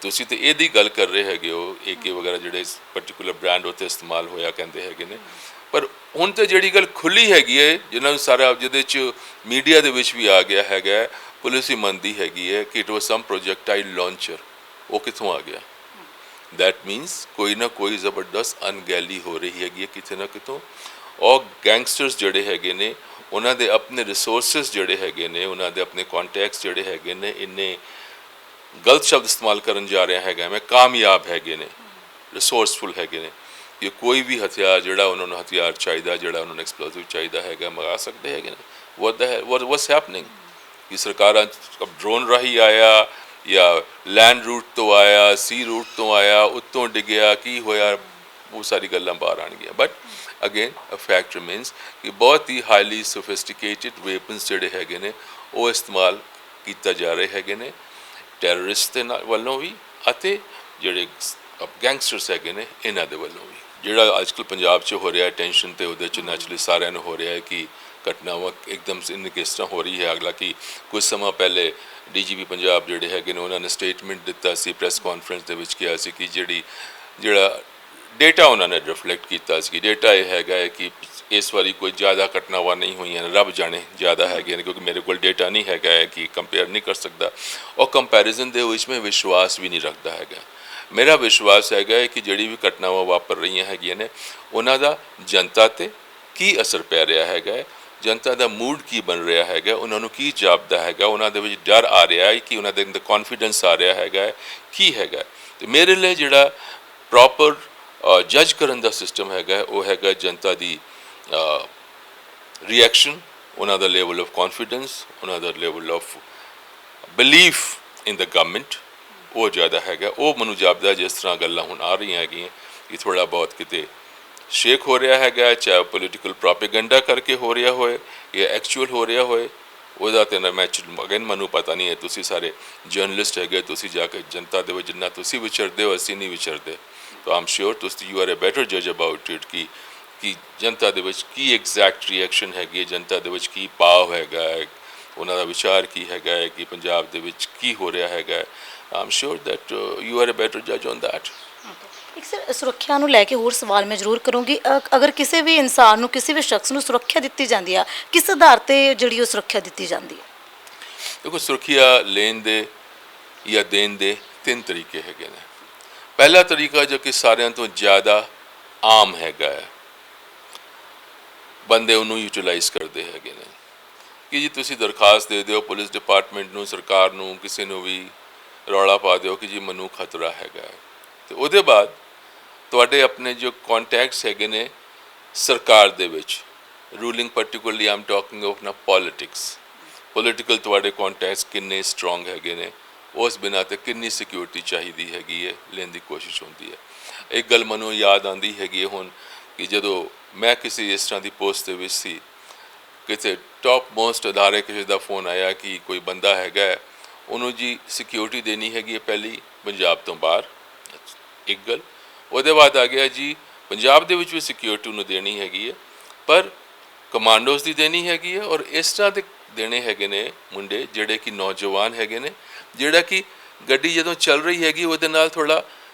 ਤੁਸੀਂ ਤਾਂ ਇਹਦੀ ਗੱਲ ਕਰ ਰਹੇ ਹੈਗੇ ਹੋ, AK ਵਗੈਰਾ ਜਿਹੜੇ ਪਰਟੀਕੂਲਰ ਬ੍ਰਾਂਡ ਉੱਥੇ ਇਸਤੇਮਾਲ ਹੋਇਆ ਕਹਿੰਦੇ ਹੈਗੇ ਨੇ। ਪਰ ਹੁਣ ਤਾਂ ਜਿਹੜੀ ਗੱਲ ਖੁੱਲ੍ਹੀ ਹੈਗੀ ਹੈ, ਜਿਹਨਾਂ ਨੂੰ ਸਾਰਾ ਜਿਹਦੇ 'ਚ ਮੀਡੀਆ ਦੇ ਵਿੱਚ ਵੀ ਆ ਗਿਆ ਹੈਗਾ, ਪੁਲਿਸ ਹੀ ਮੰਨਦੀ ਹੈਗੀ ਹੈ ਕਿ ਇਟ ਵਾਸ ਸਮ ਪ੍ਰੋਜੈਕਟਾਈਲ ਲਾਂਚਰ। ਉਹ ਕਿੱਥੋਂ ਆ ਗਿਆ? ਦੈਟ ਮੀਨਸ ਕੋਈ ਨਾ ਕੋਈ ਜ਼ਬਰਦਸਤ ਅਣਗਹਿਲੀ ਹੋ ਰਹੀ ਹੈਗੀ ਹੈ ਕਿਤੇ ਨਾ ਕਿਤੋਂ। ਔਰ ਗੈਂਗਸਟਰਸ ਜਿਹੜੇ ਹੈਗੇ ਨੇ ਉਹਨਾਂ ਦੇ ਆਪਣੇ ਰਿਸੋਰਸਿਸ ਜਿਹੜੇ ਹੈਗੇ ਨੇ, ਉਹਨਾਂ ਦੇ ਆਪਣੇ ਕੌਨਟੈਕਟਸ ਜਿਹੜੇ ਹੈਗੇ ਨੇ, ਇੰਨੇ ਗਲਤ ਸ਼ਬਦ ਇਸਤੇਮਾਲ ਕਰਨ ਜਾ ਰਿਹਾ ਹੈਗਾ ਮੈਂ, ਕਾਮਯਾਬ ਹੈਗੇ ਨੇ, ਰਿਸੋਰਸਫੁਲ ਹੈਗੇ ਨੇ। ਕਿ ਕੋਈ ਵੀ ਹਥਿਆਰ ਜਿਹੜਾ ਉਹਨਾਂ ਨੂੰ ਹਥਿਆਰ ਚਾਹੀਦਾ, ਜਿਹੜਾ ਉਹਨਾਂ ਨੂੰ ਐਕਸਪਲੋਸਿਵ ਚਾਹੀਦਾ ਹੈਗਾ, ਮੰਗਾ ਸਕਦੇ ਹੈਗੇ ਨੇ। what's happening ਕਿ ਸਰਕਾਰਾਂ ਡਰੋਨ ਰਾਹੀਂ ਆਇਆ ਜਾਂ ਲੈਂਡ ਰੂਟ ਤੋਂ ਆਇਆ, ਸੀ ਰੂਟ ਤੋਂ ਆਇਆ, ਉੱਤੋਂ ਡਿੱਗਿਆ, ਕੀ ਹੋਇਆ, ਉਹ ਸਾਰੀ ਗੱਲਾਂ ਬਾਹਰ ਆਉਣਗੀਆਂ। But again a fact remains ਕਿ ਬਹੁਤ ਹੀ ਹਾਈਲੀ ਸੋਫਿਸਟੀਕੇਟਿਡ ਵੇਪਨਸ ਜਿਹੜੇ ਹੈਗੇ ਨੇ ਉਹ ਇਸਤੇਮਾਲ ਕੀਤਾ ਜਾ ਰਹੇ ਹੈਗੇ ਨੇ ਟੈਰਰਿਸਟ ਦੇ ਨਾਲ ਵੱਲੋਂ ਵੀ ਅਤੇ ਜਿਹੜੇ ਗੈਂਗਸਟਰਸ ਹੈਗੇ ਨੇ ਇਹਨਾਂ ਦੇ ਵੱਲੋਂ ਵੀ। ਜਿਹੜਾ ਅੱਜ ਕੱਲ੍ਹ ਪੰਜਾਬ 'ਚ ਹੋ ਰਿਹਾ ਟੈਨਸ਼ਨ ਤੇ ਉਹਦੇ 'ਚ ਨੈਚੁਰਲੀ ਸਾਰਿਆਂ ਨੂੰ ਹੋ ਰਿਹਾ ਹੈ ਕਿ ਘਟਨਾਵਾਂ ਇੱਕਦਮ ਕਿਸ ਤਰ੍ਹਾਂ ਹੋ ਰਹੀ ਹੈ। ਅਗਲਾ ਕਿ ਕੁਝ ਸਮਾਂ ਪਹਿਲੇ DGP ਪੰਜਾਬ ਜਿਹੜੇ ਹੈਗੇ ਨੇ ਉਹਨਾਂ ਨੇ ਸਟੇਟਮੈਂਟ ਦਿੱਤਾ ਸੀ, ਪ੍ਰੈਸ ਕਾਨਫਰੰਸ ਦੇ ਵਿੱਚ ਕਿਹਾ ਸੀ ਕਿ ਜਿਹੜਾ ਡੇਟਾ ਉਹਨਾਂ ਨੇ ਰਿਫਲੈਕਟ ਕੀਤਾ ਸੀ ਕਿ ਡੇਟਾ ਇਹ ਹੈਗਾ ਹੈ ਕਿ ਇਸ ਵਾਰੀ ਕੋਈ ਜ਼ਿਆਦਾ ਘਟਨਾਵਾਂ ਨਹੀਂ ਹੋਈਆਂ, ਰੱਬ ਜਾਣੇ ਜ਼ਿਆਦਾ ਹੈਗੇ ਨੇ, ਕਿਉਂਕਿ ਮੇਰੇ ਕੋਲ ਡੇਟਾ ਨਹੀਂ ਹੈਗਾ ਹੈ ਕਿ ਕੰਪੇਅਰ ਨਹੀਂ ਕਰ ਸਕਦਾ। ਔਰ ਕੰਪੈਰੀਜ਼ਨ ਦੇ ਵਿੱਚ ਮੈਂ ਵਿਸ਼ਵਾਸ ਵੀ ਨਹੀਂ ਰੱਖਦਾ ਹੈਗਾ। ਮੇਰਾ ਵਿਸ਼ਵਾਸ ਹੈਗਾ ਹੈ ਕਿ ਜਿਹੜੀ ਵੀ ਘਟਨਾਵਾਂ ਵਾਪਰ ਰਹੀਆਂ ਹੈਗੀਆਂ ਨੇ ਉਹਨਾਂ ਦਾ ਜਨਤਾ 'ਤੇ ਕੀ ਅਸਰ ਪੈ ਰਿਹਾ ਹੈਗਾ ਹੈ, ਜਨਤਾ ਦਾ ਮੂਡ ਕੀ ਬਣ ਰਿਹਾ ਹੈਗਾ, ਉਹਨਾਂ ਨੂੰ ਕੀ ਜਾਪਦਾ ਹੈਗਾ, ਉਹਨਾਂ ਦੇ ਵਿੱਚ ਡਰ ਆ ਰਿਹਾ ਹੈ ਕਿ ਉਹਨਾਂ ਦੇ ਅੰਦਰ ਕੌਨਫੀਡੈਂਸ ਆ ਰਿਹਾ ਹੈਗਾ ਹੈ, ਕੀ ਹੈਗਾ। ਅਤੇ ਮੇਰੇ ਲਈ ਜਿਹੜਾ ਪ੍ਰੋਪਰ ਜੱਜ ਕਰਨ ਦਾ ਸਿਸਟਮ ਹੈਗਾ ਉਹ ਹੈਗਾ ਜਨਤਾ ਦੀ ਰਿਐਕਸ਼ਨ, ਉਹਨਾਂ ਦਾ ਲੈਵਲ ਆਫ ਕੌਨਫੀਡੈਂਸ, ਉਹਨਾਂ ਦਾ level of belief in the government, ਉਹ ਜ਼ਿਆਦਾ ਹੈਗਾ। ਉਹ ਮੈਨੂੰ ਜਾਪਦਾ ਜਿਸ ਤਰ੍ਹਾਂ ਗੱਲਾਂ ਹੁਣ ਆ ਰਹੀਆਂ ਹੈਗੀਆਂ ਕਿ ਥੋੜ੍ਹਾ ਬਹੁਤ ਕਿਤੇ ਸ਼ੇਕ ਹੋ ਰਿਹਾ ਹੈਗਾ, ਚਾਹੇ ਪੋਲੀਟੀਕਲ ਪ੍ਰੋਪੇਗੈਂਡਾ ਕਰਕੇ ਹੋ ਰਿਹਾ ਹੋਏ ਜਾਂ ਐਕਚੁਅਲ ਹੋ ਰਿਹਾ ਹੋਏ, ਉਹਦਾ ਤਾਂ ਨਾ ਮੈਂ ਅਗੇਨ ਮੈਨੂੰ ਪਤਾ ਨਹੀਂ ਹੈ। ਤੁਸੀਂ ਸਾਰੇ ਜਰਨਲਿਸਟ ਹੈਗੇ, ਤੁਸੀਂ ਜਾ ਕੇ ਜਨਤਾ ਦੇ ਵਿੱਚ ਜਿੰਨਾ ਤੁਸੀਂ ਵਿਚਰਦੇ ਹੋ ਅਸੀਂ ਨਹੀਂ ਵਿਚਰਦੇ, ਤਾਂ ਆਮ ਸ਼ੋਰ ਤੁਸੀਂ ਯੂ ਆਰ ਅ ਬੈਟਰ ਜੱਜ ਅਬਾਊਟ ਇਟ ਕਿ ਜਨਤਾ ਦੇ ਵਿੱਚ ਕੀ ਐਗਜ਼ੈਕਟ ਰਿਐਕਸ਼ਨ ਹੈਗੀ ਹੈ, ਜਨਤਾ ਦੇ ਵਿੱਚ ਕੀ ਭਾਵ ਹੈਗਾ ਹੈ, ਉਹਨਾਂ ਦਾ ਵਿਚਾਰ ਕੀ ਹੈਗਾ ਹੈ ਕਿ ਪੰਜਾਬ ਦੇ ਵਿੱਚ ਕੀ ਹੋ ਰਿਹਾ ਹੈਗਾ। I'm sure that you are a better ਜੱਜ ਔਨ ਦੈਟ। ਇੱਕ ਸਰ ਸੁਰੱਖਿਆ ਨੂੰ ਲੈ ਕੇ ਹੋਰ ਸਵਾਲ ਮੈਂ ਜ਼ਰੂਰ ਕਰੂੰਗੀ। ਅਗਰ ਕਿਸੇ ਵੀ ਇਨਸਾਨ ਨੂੰ, ਕਿਸੇ ਵੀ ਸ਼ਖਸ ਨੂੰ ਸੁਰੱਖਿਆ ਦਿੱਤੀ ਜਾਂਦੀ ਆ, ਕਿਸ ਆਧਾਰ 'ਤੇ ਜਿਹੜੀ ਉਹ ਸੁਰੱਖਿਆ ਦਿੱਤੀ ਜਾਂਦੀ ਹੈ? ਦੇਖੋ, ਸੁਰੱਖਿਆ ਲੈਣ ਦੇ ਜਾਂ ਦੇਣ ਦੇ ਤਿੰਨ ਤਰੀਕੇ ਹੈਗੇ ਨੇ। ਪਹਿਲਾ ਤਰੀਕਾ ਜੋ ਕਿ ਸਾਰਿਆਂ ਤੋਂ ਜ਼ਿਆਦਾ ਆਮ ਹੈਗਾ ਹੈ, ਬੰਦੇ ਉਹਨੂੰ ਯੂਟੀਲਾਈਜ਼ ਕਰਦੇ ਹੈਗੇ ਨੇ ਕਿ ਜੀ ਤੁਸੀਂ ਦਰਖਾਸਤ ਦੇ ਦਿਓ ਪੁਲਿਸ ਡਿਪਾਰਟਮੈਂਟ ਨੂੰ, ਸਰਕਾਰ ਨੂੰ, ਕਿਸੇ ਨੂੰ ਵੀ ਰੌਲਾ ਪਾ ਦਿਓ ਕਿ ਜੀ ਮੈਨੂੰ ਖਤਰਾ ਹੈਗਾ ਹੈ। ਅਤੇ ਉਹਦੇ ਬਾਅਦ ਤੁਹਾਡੇ ਆਪਣੇ ਜੋ ਕੌਂਟੈਕਟਸ ਹੈਗੇ ਨੇ ਸਰਕਾਰ ਦੇ ਵਿੱਚ, ਰੂਲਿੰਗ ਪਾਰਟੀਕੂਲਰਲੀ ਆਮ ਟਾਕਿੰਗ ਆਫ ਨਾ ਪੋਲੀਟੀਕਲ ਤੁਹਾਡੇ ਕੌਂਟੈਕਟਸ ਕਿੰਨੇ ਸਟਰੋਂਗ ਹੈਗੇ ਨੇ, ਉਸ ਬਿਨਾਂ 'ਤੇ ਕਿੰਨੀ ਸਿਕਿਉਰਿਟੀ ਚਾਹੀਦੀ ਹੈਗੀ ਹੈ, ਲੈਣ ਦੀ ਕੋਸ਼ਿਸ਼ ਹੁੰਦੀ ਹੈ। ਇੱਕ ਗੱਲ ਮੈਨੂੰ ਯਾਦ ਆਉਂਦੀ ਹੈਗੀ ਹੈ ਹੁਣ ਕਿ ਜਦੋਂ ਮੈਂ ਕਿਸੇ ਇਸ ਤਰ੍ਹਾਂ ਦੀ ਪੋਸਟ ਦੇ ਵਿੱਚ ਸੀ, ਕਿਸੇ ਟੌਪ ਮੋਸਟ ਅਦਾਰੇ ਕਿਸੇ ਦਾ ਫੋਨ ਆਇਆ ਕਿ ਕੋਈ ਬੰਦਾ ਹੈਗਾ ਹੈ, ਉਹਨੂੰ ਜੀ ਸਿਕਿਉਰਿਟੀ ਦੇਣੀ ਹੈਗੀ ਹੈ ਪਹਿਲੀ ਪੰਜਾਬ ਤੋਂ ਬਾਹਰ, ਇੱਕ ਗੱਲ। ਉਹਦੇ ਬਾਅਦ ਆ ਗਿਆ ਜੀ ਪੰਜਾਬ ਦੇ ਵਿੱਚ ਵੀ ਸਿਕਿਉਰਿਟੀ ਉਹਨੂੰ ਦੇਣੀ ਹੈਗੀ ਹੈ, ਪਰ ਕਮਾਂਡੋਜ਼ ਦੀ ਦੇਣੀ ਹੈਗੀ ਹੈ, ਔਰ ਇਸ ਤਰ੍ਹਾਂ ਦੇ ਦੇਣੇ ਹੈਗੇ ਨੇ ਮੁੰਡੇ ਜਿਹੜੇ ਕਿ ਨੌਜਵਾਨ ਹੈਗੇ ਨੇ, ਜਿਹੜਾ ਕਿ ਗੱਡੀ ਜਦੋਂ ਚੱਲ ਰਹੀ ਹੈਗੀ ਉਹਦੇ ਨਾਲ ਥੋੜ੍ਹਾ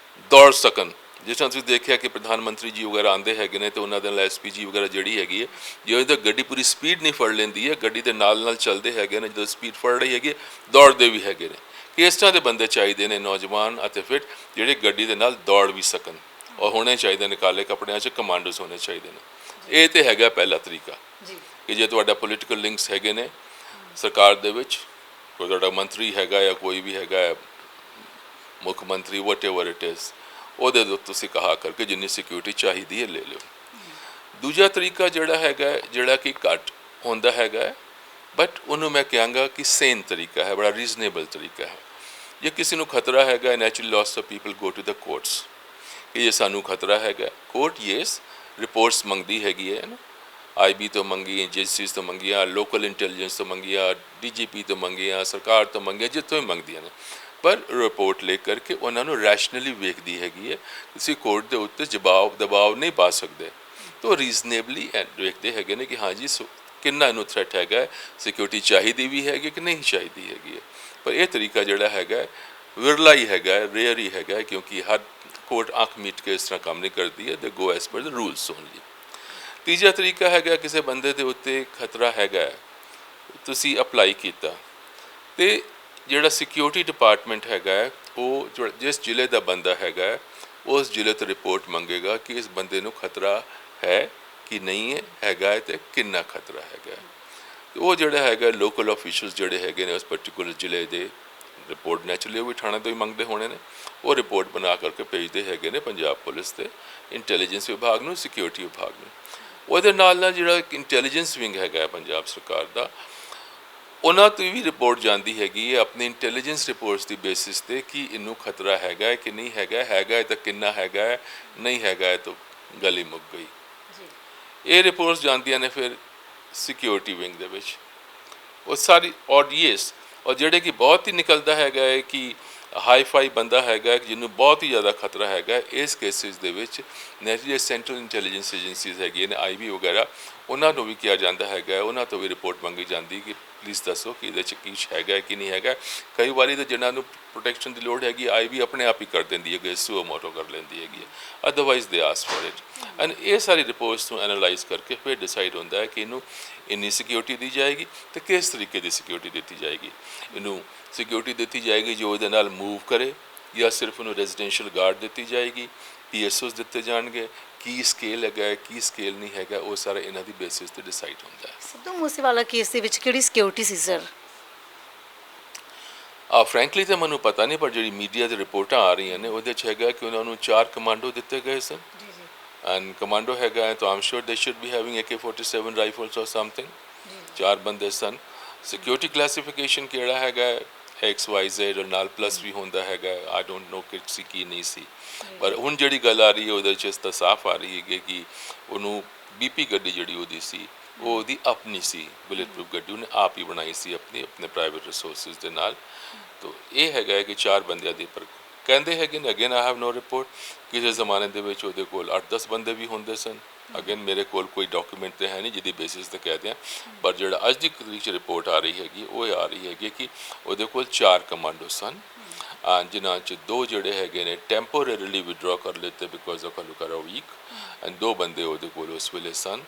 ਦੌੜ ਸਕਣ। ਜਿਸ ਤਰ੍ਹਾਂ ਤੁਸੀਂ ਦੇਖਿਆ ਕਿ ਪ੍ਰਧਾਨ ਮੰਤਰੀ ਜੀ ਵਗੈਰਾ ਆਉਂਦੇ ਹੈਗੇ ਨੇ ਅਤੇ ਉਹਨਾਂ ਦੇ ਨਾਲ SPG ਵਗੈਰਾ ਜਿਹੜੀ ਹੈਗੀ ਹੈ, ਜਦੋਂ ਤੱਕ ਗੱਡੀ ਪੂਰੀ ਸਪੀਡ ਨਹੀਂ ਫੜ ਲੈਂਦੀ ਹੈ, ਗੱਡੀ ਦੇ ਨਾਲ ਨਾਲ ਚੱਲਦੇ ਹੈਗੇ ਨੇ, ਜਦੋਂ ਸਪੀਡ ਫੜ ਰਹੀ ਹੈਗੀ ਦੌੜਦੇ ਵੀ ਹੈਗੇ ਨੇ, ਕਿ ਇਸ ਤਰ੍ਹਾਂ ਦੇ ਬੰਦੇ ਚਾਹੀਦੇ ਨੇ ਨੌਜਵਾਨ ਅਤੇ ਫਿੱਟ, ਜਿਹੜੇ ਗੱਡੀ ਦੇ ਨਾਲ ਦੌੜ ਵੀ ਸਕਣ। ਔਰ ਹੋਣੇ ਚਾਹੀਦੇ ਨੇ ਕਾਲੇ ਕੱਪੜਿਆਂ 'ਚ, ਕਮਾਂਡੋਸ ਹੋਣੇ ਚਾਹੀਦੇ ਨੇ। ਇਹ ਤਾਂ ਹੈਗਾ ਪਹਿਲਾ ਤਰੀਕਾ ਕਿ ਜੇ ਤੁਹਾਡਾ ਪੋਲੀਟੀਕਲ ਲਿੰਕਸ ਹੈਗੇ ਨੇ ਸਰਕਾਰ ਦੇ ਵਿੱਚ, ਕੋਈ ਤੁਹਾਡਾ ਮੰਤਰੀ ਹੈਗਾ ਜਾਂ ਕੋਈ ਵੀ ਹੈਗਾ ਮੁੱਖ ਮੰਤਰੀ, ਵਟ ਏਵਰ ਇਟ ਇਜ਼, ਉਹਦੇ ਤੋਂ ਤੁਸੀਂ ਕਹਾ ਕਰਕੇ ਜਿੰਨੀ ਸਿਕਿਉਰਿਟੀ ਚਾਹੀਦੀ ਹੈ ਲੈ ਲਿਓ। ਦੂਜਾ ਤਰੀਕਾ ਜਿਹੜਾ ਹੈਗਾ, ਜਿਹੜਾ ਕਿ ਘੱਟ ਹੁੰਦਾ ਹੈਗਾ, ਬਟ ਉਹਨੂੰ ਮੈਂ ਕਹਾਂਗਾ ਕਿ ਸੇਨ ਤਰੀਕਾ ਹੈ, ਬੜਾ ਰੀਜ਼ਨੇਬਲ ਤਰੀਕਾ ਹੈ। ਜੇ ਕਿਸੇ ਨੂੰ ਖਤਰਾ ਹੈਗਾ, natural loss of people go to the courts ਕਿ ਜੇ ਸਾਨੂੰ ਖਤਰਾ ਹੈਗਾ, ਕੋਰਟ ਯੈਸ ਰਿਪੋਰਟਸ ਮੰਗਦੀ ਹੈਗੀ ਹੈ ਨਾ, IB ਤੋਂ ਮੰਗੀ, ਏਜੰਸੀਜ਼ ਤੋਂ ਮੰਗੀਆਂ, ਲੋਕਲ ਇੰਟੈਲੀਜੈਂਸ ਤੋਂ ਮੰਗੀਆਂ, DGP ਤੋਂ ਮੰਗੀਆਂ, ਸਰਕਾਰ ਤੋਂ ਮੰਗੀਆਂ, ਜਿੱਥੋਂ ਵੀ ਮੰਗਦੀਆਂ ਨੇ, ਪਰ ਰਿਪੋਰਟ ਲੈ ਕਰਕੇ ਉਹਨਾਂ ਨੂੰ ਰੈਸ਼ਨਲੀ ਵੇਖਦੀ ਹੈਗੀ ਹੈ। ਤੁਸੀਂ ਕੋਰਟ ਦੇ ਉੱਤੇ ਦਬਾਅ ਨਹੀਂ ਪਾ ਸਕਦੇ, ਤਾਂ ਰੀਜ਼ਨੇਬਲੀ ਵੇਖਦੇ ਹੈਗੇ ਨੇ ਕਿ ਹਾਂਜੀ ਕਿੰਨਾ ਇਹਨੂੰ ਥ੍ਰੈਟ ਹੈਗਾ, ਸਿਕਿਉਰਿਟੀ ਚਾਹੀਦੀ ਵੀ ਹੈਗੀ ਕਿ ਨਹੀਂ ਚਾਹੀਦੀ ਹੈਗੀ ਹੈ। ਪਰ ਇਹ ਤਰੀਕਾ ਜਿਹੜਾ ਹੈਗਾ ਵਿਰਲਾ ਹੀ ਹੈਗਾ, ਰੇਅਰ ਹੀ ਹੈਗਾ, ਕਿਉਂਕਿ ਹਰ ਕੋਰਟ ਅੱਖ ਮੀਟ ਕੇ ਇਸ ਤਰ੍ਹਾਂ ਕੰਮ ਨਹੀਂ ਕਰਦੀ ਹੈ, ਦੇ ਗੋ ਐਸ ਪਰ ਦ ਰੂਲਸ ਓਨਲੀ। ਤੀਜਾ ਤਰੀਕਾ ਹੈਗਾ, ਕਿਸੇ ਬੰਦੇ ਦੇ ਉੱਤੇ ਖਤਰਾ ਹੈਗਾ, ਤੁਸੀਂ ਅਪਲਾਈ ਕੀਤਾ ਅਤੇ ਜਿਹੜਾ ਸਿਕਿਉਰਿਟੀ ਡਿਪਾਰਟਮੈਂਟ ਹੈਗਾ ਉਹ ਜਿਸ ਜ਼ਿਲ੍ਹੇ ਦਾ ਬੰਦਾ ਹੈਗਾ ਉਸ ਜ਼ਿਲ੍ਹੇ ਤੋਂ ਰਿਪੋਰਟ ਮੰਗੇਗਾ ਕਿ ਇਸ ਬੰਦੇ ਨੂੰ ਖਤਰਾ ਹੈ ਕਿ ਨਹੀਂ ਹੈਗਾ ਅਤੇ ਕਿੰਨਾ ਖਤਰਾ ਹੈਗਾ। ਉਹ ਜਿਹੜਾ ਹੈਗਾ ਲੋਕਲ ਆਫੀਸ਼ੀਅਲਸ ਜਿਹੜੇ ਹੈਗੇ ਨੇ ਉਸ ਪਰਟੀਕੂਲਰ ਜ਼ਿਲ੍ਹੇ ਦੇ ਰਿਪੋਰਟ ਨੈਚੁਰਲੀ ਉਹ ਵੀ ਥਾਣੇ ਤੋਂ ਹੀ ਮੰਗਦੇ ਹੋਣੇ ਨੇ, ਉਹ ਰਿਪੋਰਟ ਬਣਾ ਕਰਕੇ ਭੇਜਦੇ ਹੈਗੇ ਨੇ ਪੰਜਾਬ ਪੁਲਿਸ ਤੇ ਇੰਟੈਲੀਜੈਂਸ ਵਿਭਾਗ ਨੂੰ, ਸਿਕਿਉਰਿਟੀ ਵਿਭਾਗ ਨੂੰ। ਉਹਦੇ ਨਾਲ ਜਿਹੜਾ ਇੰਟੈਲੀਜੈਂਸ ਵਿੰਗ ਹੈਗਾ ਪੰਜਾਬ ਸਰਕਾਰ ਦਾ, ਉਹਨਾਂ ਤੋਂ ਵੀ ਰਿਪੋਰਟ ਜਾਂਦੀ ਹੈਗੀ ਹੈ ਆਪਣੀ ਇੰਟੈਲੀਜੈਂਸ ਰਿਪੋਰਟਸ ਦੀ ਬੇਸਿਸ ਤੇ ਕਿ ਇਹਨੂੰ ਖਤਰਾ ਹੈਗਾ ਕਿ ਨਹੀਂ ਹੈਗਾ, ਹੈਗਾ ਤਾਂ ਕਿੰਨਾ ਹੈਗਾ, ਨਹੀਂ ਹੈਗਾ ਤਾਂ ਗੱਲ ਹੀ ਮੁੱਕ ਗਈ। ਇਹ ਰਿਪੋਰਟਸ ਜਾਂਦੀਆਂ ਨੇ ਫਿਰ ਸਿਕਿਉਰਿਟੀ ਵਿੰਗ ਦੇ ਵਿੱਚ, ਉਹ ਸਾਰੀ ਆਡੀਐਸ, ਔਰ ਜਿਹੜੇ ਕਿ ਬਹੁਤ ਹੀ ਨਿਕਲਦਾ ਹੈਗਾ ਹੈ ਕਿ ਹਾਈ ਫਾਈ ਬੰਦਾ ਹੈਗਾ ਜਿਹਨੂੰ ਬਹੁਤ ਹੀ ਜ਼ਿਆਦਾ ਖਤਰਾ ਹੈਗਾ, ਇਸ ਕੇਸਿਸ ਦੇ ਵਿੱਚ ਨੈਚੁਰਲੀ ਸੈਂਟਰਲ ਇੰਟੈਲੀਜੈਂਸ ਏਜੰਸੀਜ਼ ਹੈਗੀਆਂ ਨੇ, ਆਈਬੀ ਵਗੈਰਾ, ਉਹਨਾਂ ਨੂੰ ਵੀ ਕਿਹਾ ਜਾਂਦਾ ਹੈਗਾ, ਉਹਨਾਂ ਤੋਂ ਵੀ ਰਿਪੋਰਟ ਮੰਗੀ ਜਾਂਦੀ ਕਿ ਪਲੀਜ਼ ਦੱਸੋ ਕਿ ਇਹਦੇ 'ਚ ਕੀ ਹੈਗਾ ਕਿ ਨਹੀਂ ਹੈਗਾ। ਕਈ ਵਾਰੀ ਤਾਂ ਜਿਹਨਾਂ ਨੂੰ ਪ੍ਰੋਟੈਕਸ਼ਨ ਦੀ ਲੋੜ ਹੈਗੀ ਆਈਬੀ ਆਪਣੇ ਆਪ ਹੀ ਕਰ ਦਿੰਦੀ ਹੈ, ਸੁਓ ਮੋਟੋ ਕਰ ਲੈਂਦੀ ਹੈਗੀ ਹੈ, otherwise they ask for it. And ਇਹ ਸਾਰੀ ਰਿਪੋਰਟਸ ਨੂੰ ਐਨਾਲਾਈਜ਼ ਕਰਕੇ ਫਿਰ ਡਿਸਾਈਡ ਹੁੰਦਾ ਹੈ ਕਿ ਇਹਨੂੰ ਇੰਨੀ ਸਿਕਿਉਰਿਟੀ ਦੀ ਜਾਏਗੀ ਅਤੇ ਕਿਸ ਤਰੀਕੇ ਦੀ ਸਿਕਿਉਰਿਟੀ ਦਿੱਤੀ ਜਾਏਗੀ। ਇਹਨੂੰ ਸਿਕਿਉਰਿਟੀ ਦਿੱਤੀ ਜਾਏਗੀ ਜੋ ਇਹਦੇ ਨਾਲ ਮੂਵ ਕਰੇ, ਜਾਂ ਸਿਰਫ ਉਹਨੂੰ ਰੈਜ਼ੀਡੈਂਸ਼ੀਅਲ ਗਾਰਡ ਦਿੱਤੀ ਜਾਏਗੀ, PSOs ਦਿੱਤੇ ਜਾਣਗੇ, ਕੀ ਸਕੇਲ ਹੈਗਾ ਕੀ ਸਕੇਲ ਨਹੀਂ ਹੈਗਾ, ਉਹ ਸਾਰਾ ਇਹਨਾਂ ਦੀ ਬੇਸਿਸ ਤੇ ਡਿਸਾਈਡ ਹੁੰਦਾ ਹੈ। ਸਿੱਧੂ ਮੂਸੇਵਾਲਾ ਕੇਸ ਦੇ ਵਿੱਚ ਕਿਹੜੀ ਸਿਕਿਉਰਿਟੀ ਸੀ ਸਰ? ਫਰੈਂਕਲੀ ਤਾਂ ਮੈਨੂੰ ਪਤਾ ਨਹੀਂ, ਪਰ ਜਿਹੜੀ ਮੀਡੀਆ 'ਤੇ ਰਿਪੋਰਟਾਂ ਆ ਰਹੀਆਂ ਨੇ ਉਹਦੇ 'ਚ ਹੈਗਾ ਕਿ ਉਹਨਾਂ ਨੂੰ 4 ਕਮਾਂਡੋ ਦਿੱਤੇ ਗਏ ਸਨ, ਐਂਡ ਕਮਾਂਡੋ ਹੈਗਾ ਤਾਂ I'm sure they should be having AK-47 rifles or something. 4 ਬੰਦੇ ਸਨ। ਸਿਕਿਉਰਿਟੀ ਕਲਾਸੀਫਿਕੇਸ਼ਨ ਕਿਹੜਾ ਹੈਗਾ XYZ, ਔਰ ਨਾਲ ਪਲੱਸ ਵੀ ਹੁੰਦਾ ਹੈਗਾ, ਆਈ ਡੋਂਟ ਨੋ ਕਿ ਸੀ ਕੀ ਨਹੀਂ ਸੀ। ਪਰ ਹੁਣ ਜਿਹੜੀ ਗੱਲ ਆ ਰਹੀ ਹੈ ਉਹਦੇ 'ਚ ਤਾਂ ਸਾਫ਼ ਆ ਰਹੀ ਹੈ ਕਿ ਉਹਨੂੰ BP ਗੱਡੀ ਜਿਹੜੀ ਉਹਦੀ ਸੀ ਉਹ ਉਹਦੀ ਆਪਣੀ ਸੀ, ਬੁਲੇਟ ਪ੍ਰੂਫ ਗੱਡੀ ਉਹਨੇ ਆਪ ਹੀ ਬਣਾਈ ਸੀ ਆਪਣੇ ਪ੍ਰਾਈਵੇਟ ਰਿਸੋਰਸਿਸ ਦੇ ਨਾਲ। ਤੋ ਇਹ ਹੈਗਾ ਕਿ 4 ਬੰਦਿਆਂ ਦੀ, ਪਰ ਕਹਿੰਦੇ ਹੈਗੇ ਨੇ, again I have no report, ਕਿਸੇ ਜ਼ਮਾਨੇ ਦੇ ਵਿੱਚ ਉਹਦੇ ਕੋਲ 8-10 ਬੰਦੇ ਵੀ ਹੁੰਦੇ ਸਨ। ਅਗੇਨ ਮੇਰੇ ਕੋਲ ਕੋਈ ਡਾਕੂਮੈਂਟ ਤਾਂ ਹੈ ਨਹੀਂ ਜਿਹਦੀ ਬੇਸਿਸ 'ਤੇ ਕਹਿ ਦਿਆਂ, ਪਰ ਜਿਹੜਾ ਅੱਜ ਦੀ ਤਰੀਕ 'ਚ ਰਿਪੋਰਟ ਆ ਰਹੀ ਹੈਗੀ ਉਹ ਆ ਰਹੀ ਹੈਗੀ ਕਿ ਉਹਦੇ ਕੋਲ 4 ਕਮਾਂਡੋ ਸਨ, ਜਿਨ੍ਹਾਂ 'ਚ 2 ਜਿਹੜੇ ਹੈਗੇ ਨੇ ਟੈਂਪੋਰੇਰੀਲੀ ਵਿਡਰਾ ਕਰ ਲਿੱਤੇ ਬਿਕੋਜ਼ ਆਫ ਘੱਲੂਘਾਰਾ ਵੀਕ, ਐਂਡ 2 ਬੰਦੇ ਉਹਦੇ ਕੋਲ ਉਸ ਵੇਲੇ ਸਨ।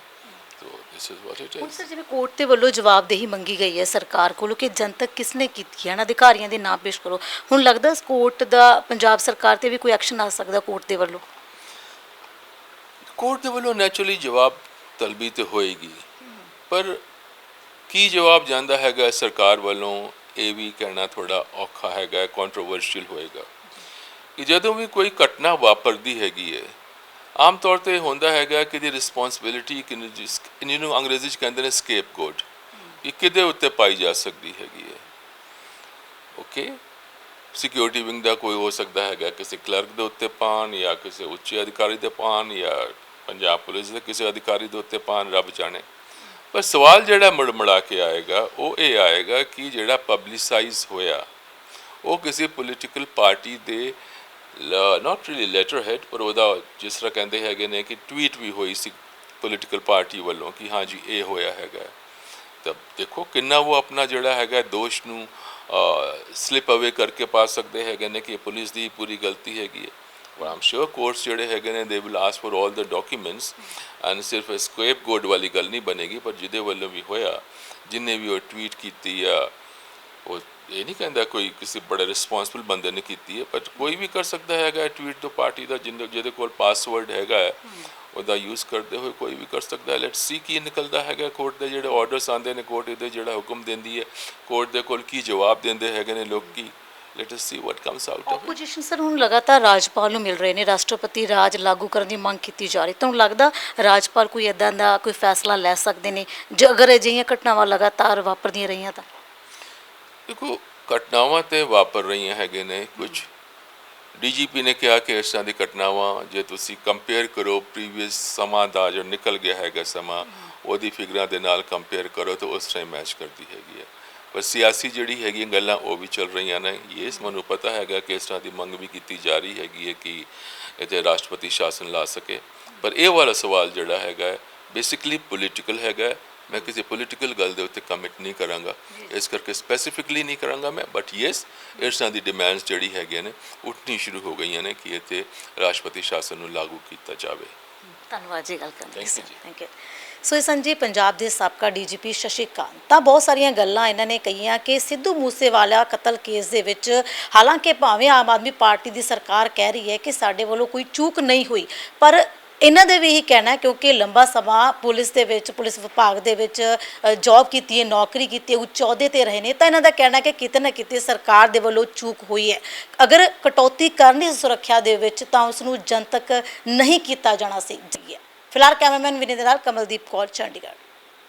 ਤੋ ਦਿਸ ਇਜ਼ ਵਾਟ ਇਟ ਹੁਣ ਇਜ਼। ਸਰ ਜਿਵੇਂ ਕੋਰਟ ਦੇ ਵੱਲੋਂ ਜਵਾਬਦੇਹੀ ਮੰਗੀ ਗਈ ਹੈ ਸਰਕਾਰ ਕੋਲੋਂ ਕਿ ਜਨਤਕ ਕਿਸਨੇ ਕੀਤੀ ਹੈ, ਇਹਨਾਂ ਅਧਿਕਾਰੀਆਂ ਦੇ ਨਾਮ ਪੇਸ਼ ਕਰੋ, ਹੁਣ ਲੱਗਦਾ ਕੋਰਟ ਦਾ ਪੰਜਾਬ ਸਰਕਾਰ ਤੇ ਵੀ ਕੋਈ ਐਕਸ਼ਨ ਆ ਸਕਦਾ ਕੋਰਟ ਦੇ ਵੱਲੋਂ? ਕੋਰਟ ਦੇ ਵੱਲੋਂ ਨੈਚੁਰਲੀ ਜਵਾਬ ਤਲਬੀ ਤੇ ਹੋਏਗੀ, ਪਰ ਕੀ ਜਵਾਬ ਜਾਂਦਾ ਹੈਗਾ ਸਰਕਾਰ ਵੱਲੋਂ ਇਹ ਵੀ ਕਹਿਣਾ ਥੋੜ੍ਹਾ ਔਖਾ ਹੈਗਾ, ਕੰਟਰੋਵਰਸ਼ੀਅਲ ਹੋਏਗਾ। ਕਿ ਜਦੋਂ ਵੀ ਕੋਈ ਘਟਨਾ ਵਾਪਰਦੀ ਹੈਗੀ ਹੈ, ਆਮ ਤੌਰ 'ਤੇ ਹੁੰਦਾ ਹੈਗਾ ਕਿ ਇਹਦੀ ਰਿਸਪੌਂਸਿਬਿਲਿਟੀ ਜਿਹਨੂੰ ਅੰਗਰੇਜ਼ੀ 'ਚ ਕਹਿੰਦੇ ਨੇ ਸਕੇਪ ਗੋਟ, ਇਹ ਕਿਹਦੇ ਉੱਤੇ ਪਾਈ ਜਾ ਸਕਦੀ ਹੈਗੀ ਹੈ। ਓਕੇ, ਸਿਕਿਉਰਿਟੀ ਵਿੰਗ ਦਾ ਕੋਈ ਹੋ ਸਕਦਾ ਹੈਗਾ ਕਿਸੇ ਕਲਰਕ ਦੇ ਉੱਤੇ ਪਾਣ, ਜਾਂ ਕਿਸੇ ਉੱਚੇ ਅਧਿਕਾਰੀ ਦੇ ਪਾਣ, ਜਾਂ ਪੰਜਾਬ ਪੁਲਿਸ ਦੇ ਕਿਸੇ ਅਧਿਕਾਰੀ ਦੇ ਉੱਤੇ ਪਾਣ, ਰੱਬ ਜਾਣੇ। ਪਰ ਸਵਾਲ ਜਿਹੜਾ ਮੁੜ ਕੇ ਆਏਗਾ ਉਹ ਇਹ ਆਏਗਾ ਕਿ ਜਿਹੜਾ ਪਬਲਿਸਾਈਜ਼ ਹੋਇਆ ਉਹ ਕਿਸੇ ਪੋਲੀਟੀਕਲ ਪਾਰਟੀ ਦੇ ਨਾਟ ਰੀਲੀ ਲੈਟਰ ਹੈਡ, ਪਰ ਉਹਦਾ ਜਿਸ ਤਰ੍ਹਾਂ ਕਹਿੰਦੇ ਹੈਗੇ ਨੇ ਕਿ ਟਵੀਟ ਵੀ ਹੋਈ ਸੀ ਪੋਲੀਟੀਕਲ ਪਾਰਟੀ ਵੱਲੋਂ ਕਿ ਹਾਂ ਜੀ ਇਹ ਹੋਇਆ ਹੈਗਾ। ਤਾਂ ਦੇਖੋ ਕਿੰਨਾ ਉਹ ਆਪਣਾ ਜਿਹੜਾ ਹੈਗਾ ਦੋਸ਼ ਨੂੰ ਸਲਿਪ ਅਵੇ ਕਰਕੇ ਪਾ ਸਕਦੇ ਹੈਗੇ ਨੇ ਕਿ ਪੁਲਿਸ ਦੀ ਪੂਰੀ ਗਲਤੀ ਹੈਗੀ ਹੈ। ਆਮ ਸ਼ੋਰ ਕੋਰਟਸ ਜਿਹੜੇ ਹੈਗੇ ਨੇ they will ask for all the documents, and ਸਿਰਫ ਸਕੇਪ ਗੋਡ ਵਾਲੀ ਗੱਲ ਨਹੀਂ ਬਣੇਗੀ, ਪਰ ਜਿਹਦੇ ਵੱਲੋਂ ਵੀ ਹੋਇਆ, ਜਿੰਨੇ ਵੀ ਉਹ ਟਵੀਟ ਕੀਤੀ ਆ, ਉਹ ਇਹ ਨਹੀਂ ਕਹਿੰਦਾ ਕੋਈ ਕਿਸੇ ਬੜੇ ਰਿਸਪੌਂਸਿਬਲ ਬੰਦੇ ਨੇ ਕੀਤੀ ਹੈ, ਪਰ ਕੋਈ ਵੀ ਕਰ ਸਕਦਾ ਹੈਗਾ ਟਵੀਟ ਤੋਂ ਪਾਰਟੀ ਦਾ, ਜਿਹਦੇ ਕੋਲ ਪਾਸਵਰਡ ਹੈਗਾ ਹੈ ਉਹਦਾ ਯੂਜ਼ ਕਰਦੇ ਹੋਏ ਕੋਈ ਵੀ ਕਰ ਸਕਦਾ ਹੈ। ਲੈਟਸ ਸੀ ਕੀ ਨਿਕਲਦਾ ਹੈਗਾ ਕੋਰਟ ਦੇ ਜਿਹੜੇ ਆਰਡਰਸ ਆਉਂਦੇ ਨੇ, ਕੋਰਟ ਇਹਦੇ ਜਿਹੜਾ ਹੁਕਮ ਦਿੰਦੀ ਹੈ, ਕੋਰਟ ਦੇ ਕੋਲ ਕੀ ਜਵਾਬ ਦਿੰਦੇ ਹੈਗੇ ਨੇ ਲੋਕੀ। Let us C what comes out of it. Opposition sir ਹੁਣ ਲਗਾਤਾਰ ਰਾਜਪਾਲ ਨੂੰ ਮਿਲ ਰਹੇ ਨੇ, ਰਾਸ਼ਟਰਪਤੀ ਰਾਜ ਲਾਗੂ ਕਰਨ ਦੀ ਮੰਗ ਕੀਤੀ ਜਾ ਰਹੀ, ਤੁਹਾਨੂੰ ਲੱਗਦਾ ਰਾਜਪਾਲ ਕੋਈ ਇੱਦਾਂ ਦਾ ਕੋਈ ਫੈਸਲਾ ਲੈ ਸਕਦੇ ਨੇ ਜੇ ਅਗਰ ਅਜਿਹੀਆਂ ਘਟਨਾਵਾਂ ਲਗਾਤਾਰ ਵਾਪਰਦੀਆਂ ਰਹੀਆਂ ਤਾਂ? ਦੇਖੋ ਘਟਨਾਵਾਂ ਤੇ ਵਾਪਰ ਰਹੀਆਂ ਹੈਗੇ ਨੇ ਕੁਝ। DGP ਨੇ ਕਿਹਾ ਕਿ ਇਸ ਤਰ੍ਹਾਂ ਦੀ ਘਟਨਾਵਾਂ ਜੇ ਤੁਸੀਂ ਕੰਪੇਅਰ ਕਰੋ ਪ੍ਰੀਵੀਅਸ ਸਮਾਂ ਦਾ ਜੋ ਨਿਕਲ ਗਿਆ ਹੈਗਾ ਸਮਾਂ, ਉਹਦੀ ਫਿਗਰਾਂ ਦੇ ਨਾਲ ਕੰਪੇਅਰ ਕਰੋ ਤਾਂ ਉਸ ਟਾਈਮ ਮੈਚ ਕਰਦੀ ਹੈਗੀ ਹੈ। ਪਰ ਸਿਆਸੀ ਜਿਹੜੀ ਹੈਗੀਆਂ ਗੱਲਾਂ ਉਹ ਵੀ ਚੱਲ ਰਹੀਆਂ ਨੇ। ਇਸ ਮੈਨੂੰ ਪਤਾ ਹੈਗਾ ਕਿ ਇਸ ਤਰ੍ਹਾਂ ਦੀ ਮੰਗ ਵੀ ਕੀਤੀ ਜਾ ਰਹੀ ਹੈਗੀ ਹੈ ਕਿ ਇੱਥੇ ਰਾਸ਼ਟਰਪਤੀ ਸ਼ਾਸਨ ਲਾ ਸਕੇ, ਪਰ ਇਹ ਵਾਲਾ ਸਵਾਲ ਜਿਹੜਾ ਹੈਗਾ ਬੇਸਿਕਲੀ ਪੋਲੀਟੀਕਲ ਹੈਗਾ। ਮੈਂ ਕਿਸੇ ਪੋਲੀਟੀਕਲ ਗੱਲ ਦੇ ਉੱਤੇ ਕਮਿਟ ਨਹੀਂ ਕਰਾਂਗਾ, ਇਸ ਕਰਕੇ ਸਪੈਸੀਫਿਕਲੀ ਨਹੀਂ ਕਰਾਂਗਾ ਮੈਂ, ਬਟ ਯੈਸ ਇਸ ਤਰ੍ਹਾਂ ਦੀ ਡਿਮਾਂਡਸ ਜਿਹੜੀ ਹੈਗੀਆਂ ਨੇ ਉੱਠਣੀ ਸ਼ੁਰੂ ਹੋ ਗਈਆਂ ਨੇ ਕਿ ਇੱਥੇ ਰਾਸ਼ਟਰਪਤੀ ਸ਼ਾਸਨ ਨੂੰ ਲਾਗੂ ਕੀਤਾ ਜਾਵੇ। ਧੰਨਵਾਦ ਜੀ ਗੱਲ ਕਰਨ ਲਈ। Thank you ਜੀ। Thank you. ਸੋ ਇਹ ਸਨ ਜੀ ਪੰਜਾਬ ਦੇ ਸਾਬਕਾ DGP ਸ਼ਸ਼ੀਕਾਂਤ। ਤਾਂ ਬਹੁਤ ਸਾਰੀਆਂ ਗੱਲਾਂ ਇਹਨਾਂ ਨੇ ਕਹੀਆਂ ਕਿ ਸਿੱਧੂ ਮੂਸੇਵਾਲਾ ਕਤਲ ਕੇਸ ਦੇ ਵਿੱਚ ਹਾਲਾਂਕਿ ਭਾਵੇਂ ਆਮ ਆਦਮੀ ਪਾਰਟੀ ਦੀ ਸਰਕਾਰ ਕਹਿ ਰਹੀ ਹੈ ਕਿ ਸਾਡੇ ਵੱਲੋਂ ਕੋਈ ਚੂਕ ਨਹੀਂ ਹੋਈ, ਪਰ ਇਹਨਾਂ ਦੇ ਵੀ ਇਹੀ ਕਹਿਣਾ ਹੈ, ਕਿਉਂਕਿ ਲੰਬਾ ਸਮਾਂ ਪੁਲਿਸ ਦੇ ਵਿੱਚ, ਪੁਲਿਸ ਵਿਭਾਗ ਦੇ ਵਿੱਚ ਜੌਬ ਕੀਤੀ ਹੈ, ਨੌਕਰੀ ਕੀਤੀ ਹੈ, ਉੱਚ ਅਹੁਦੇ ਤੇ ਰਹੇ ਨੇ, ਤਾਂ ਇਹਨਾਂ ਦਾ ਕਹਿਣਾ ਹੈ ਕਿ ਕਿਤੇ ਨਾ ਕਿਤੇ ਸਰਕਾਰ ਦੇ ਵੱਲੋਂ ਚੂਕ ਹੋਈ ਹੈ। ਅਗਰ ਕਟੌਤੀ ਕਰਨੀ ਸੀ ਸੁਰੱਖਿਆ ਦੇ ਵਿੱਚ ਤਾਂ ਉਸ ਨੂੰ ਜਨਤਕ ਨਹੀਂ ਕੀਤਾ ਜਾਣਾ ਸੀ। ਫਿਲਹਾਲ ਕੈਮਰਾਮੈਨ ਵਿਨੇ ਦੇ ਨਾਲ ਕਮਲਦੀਪ ਕੌਰ, ਚੰਡੀਗੜ੍ਹ।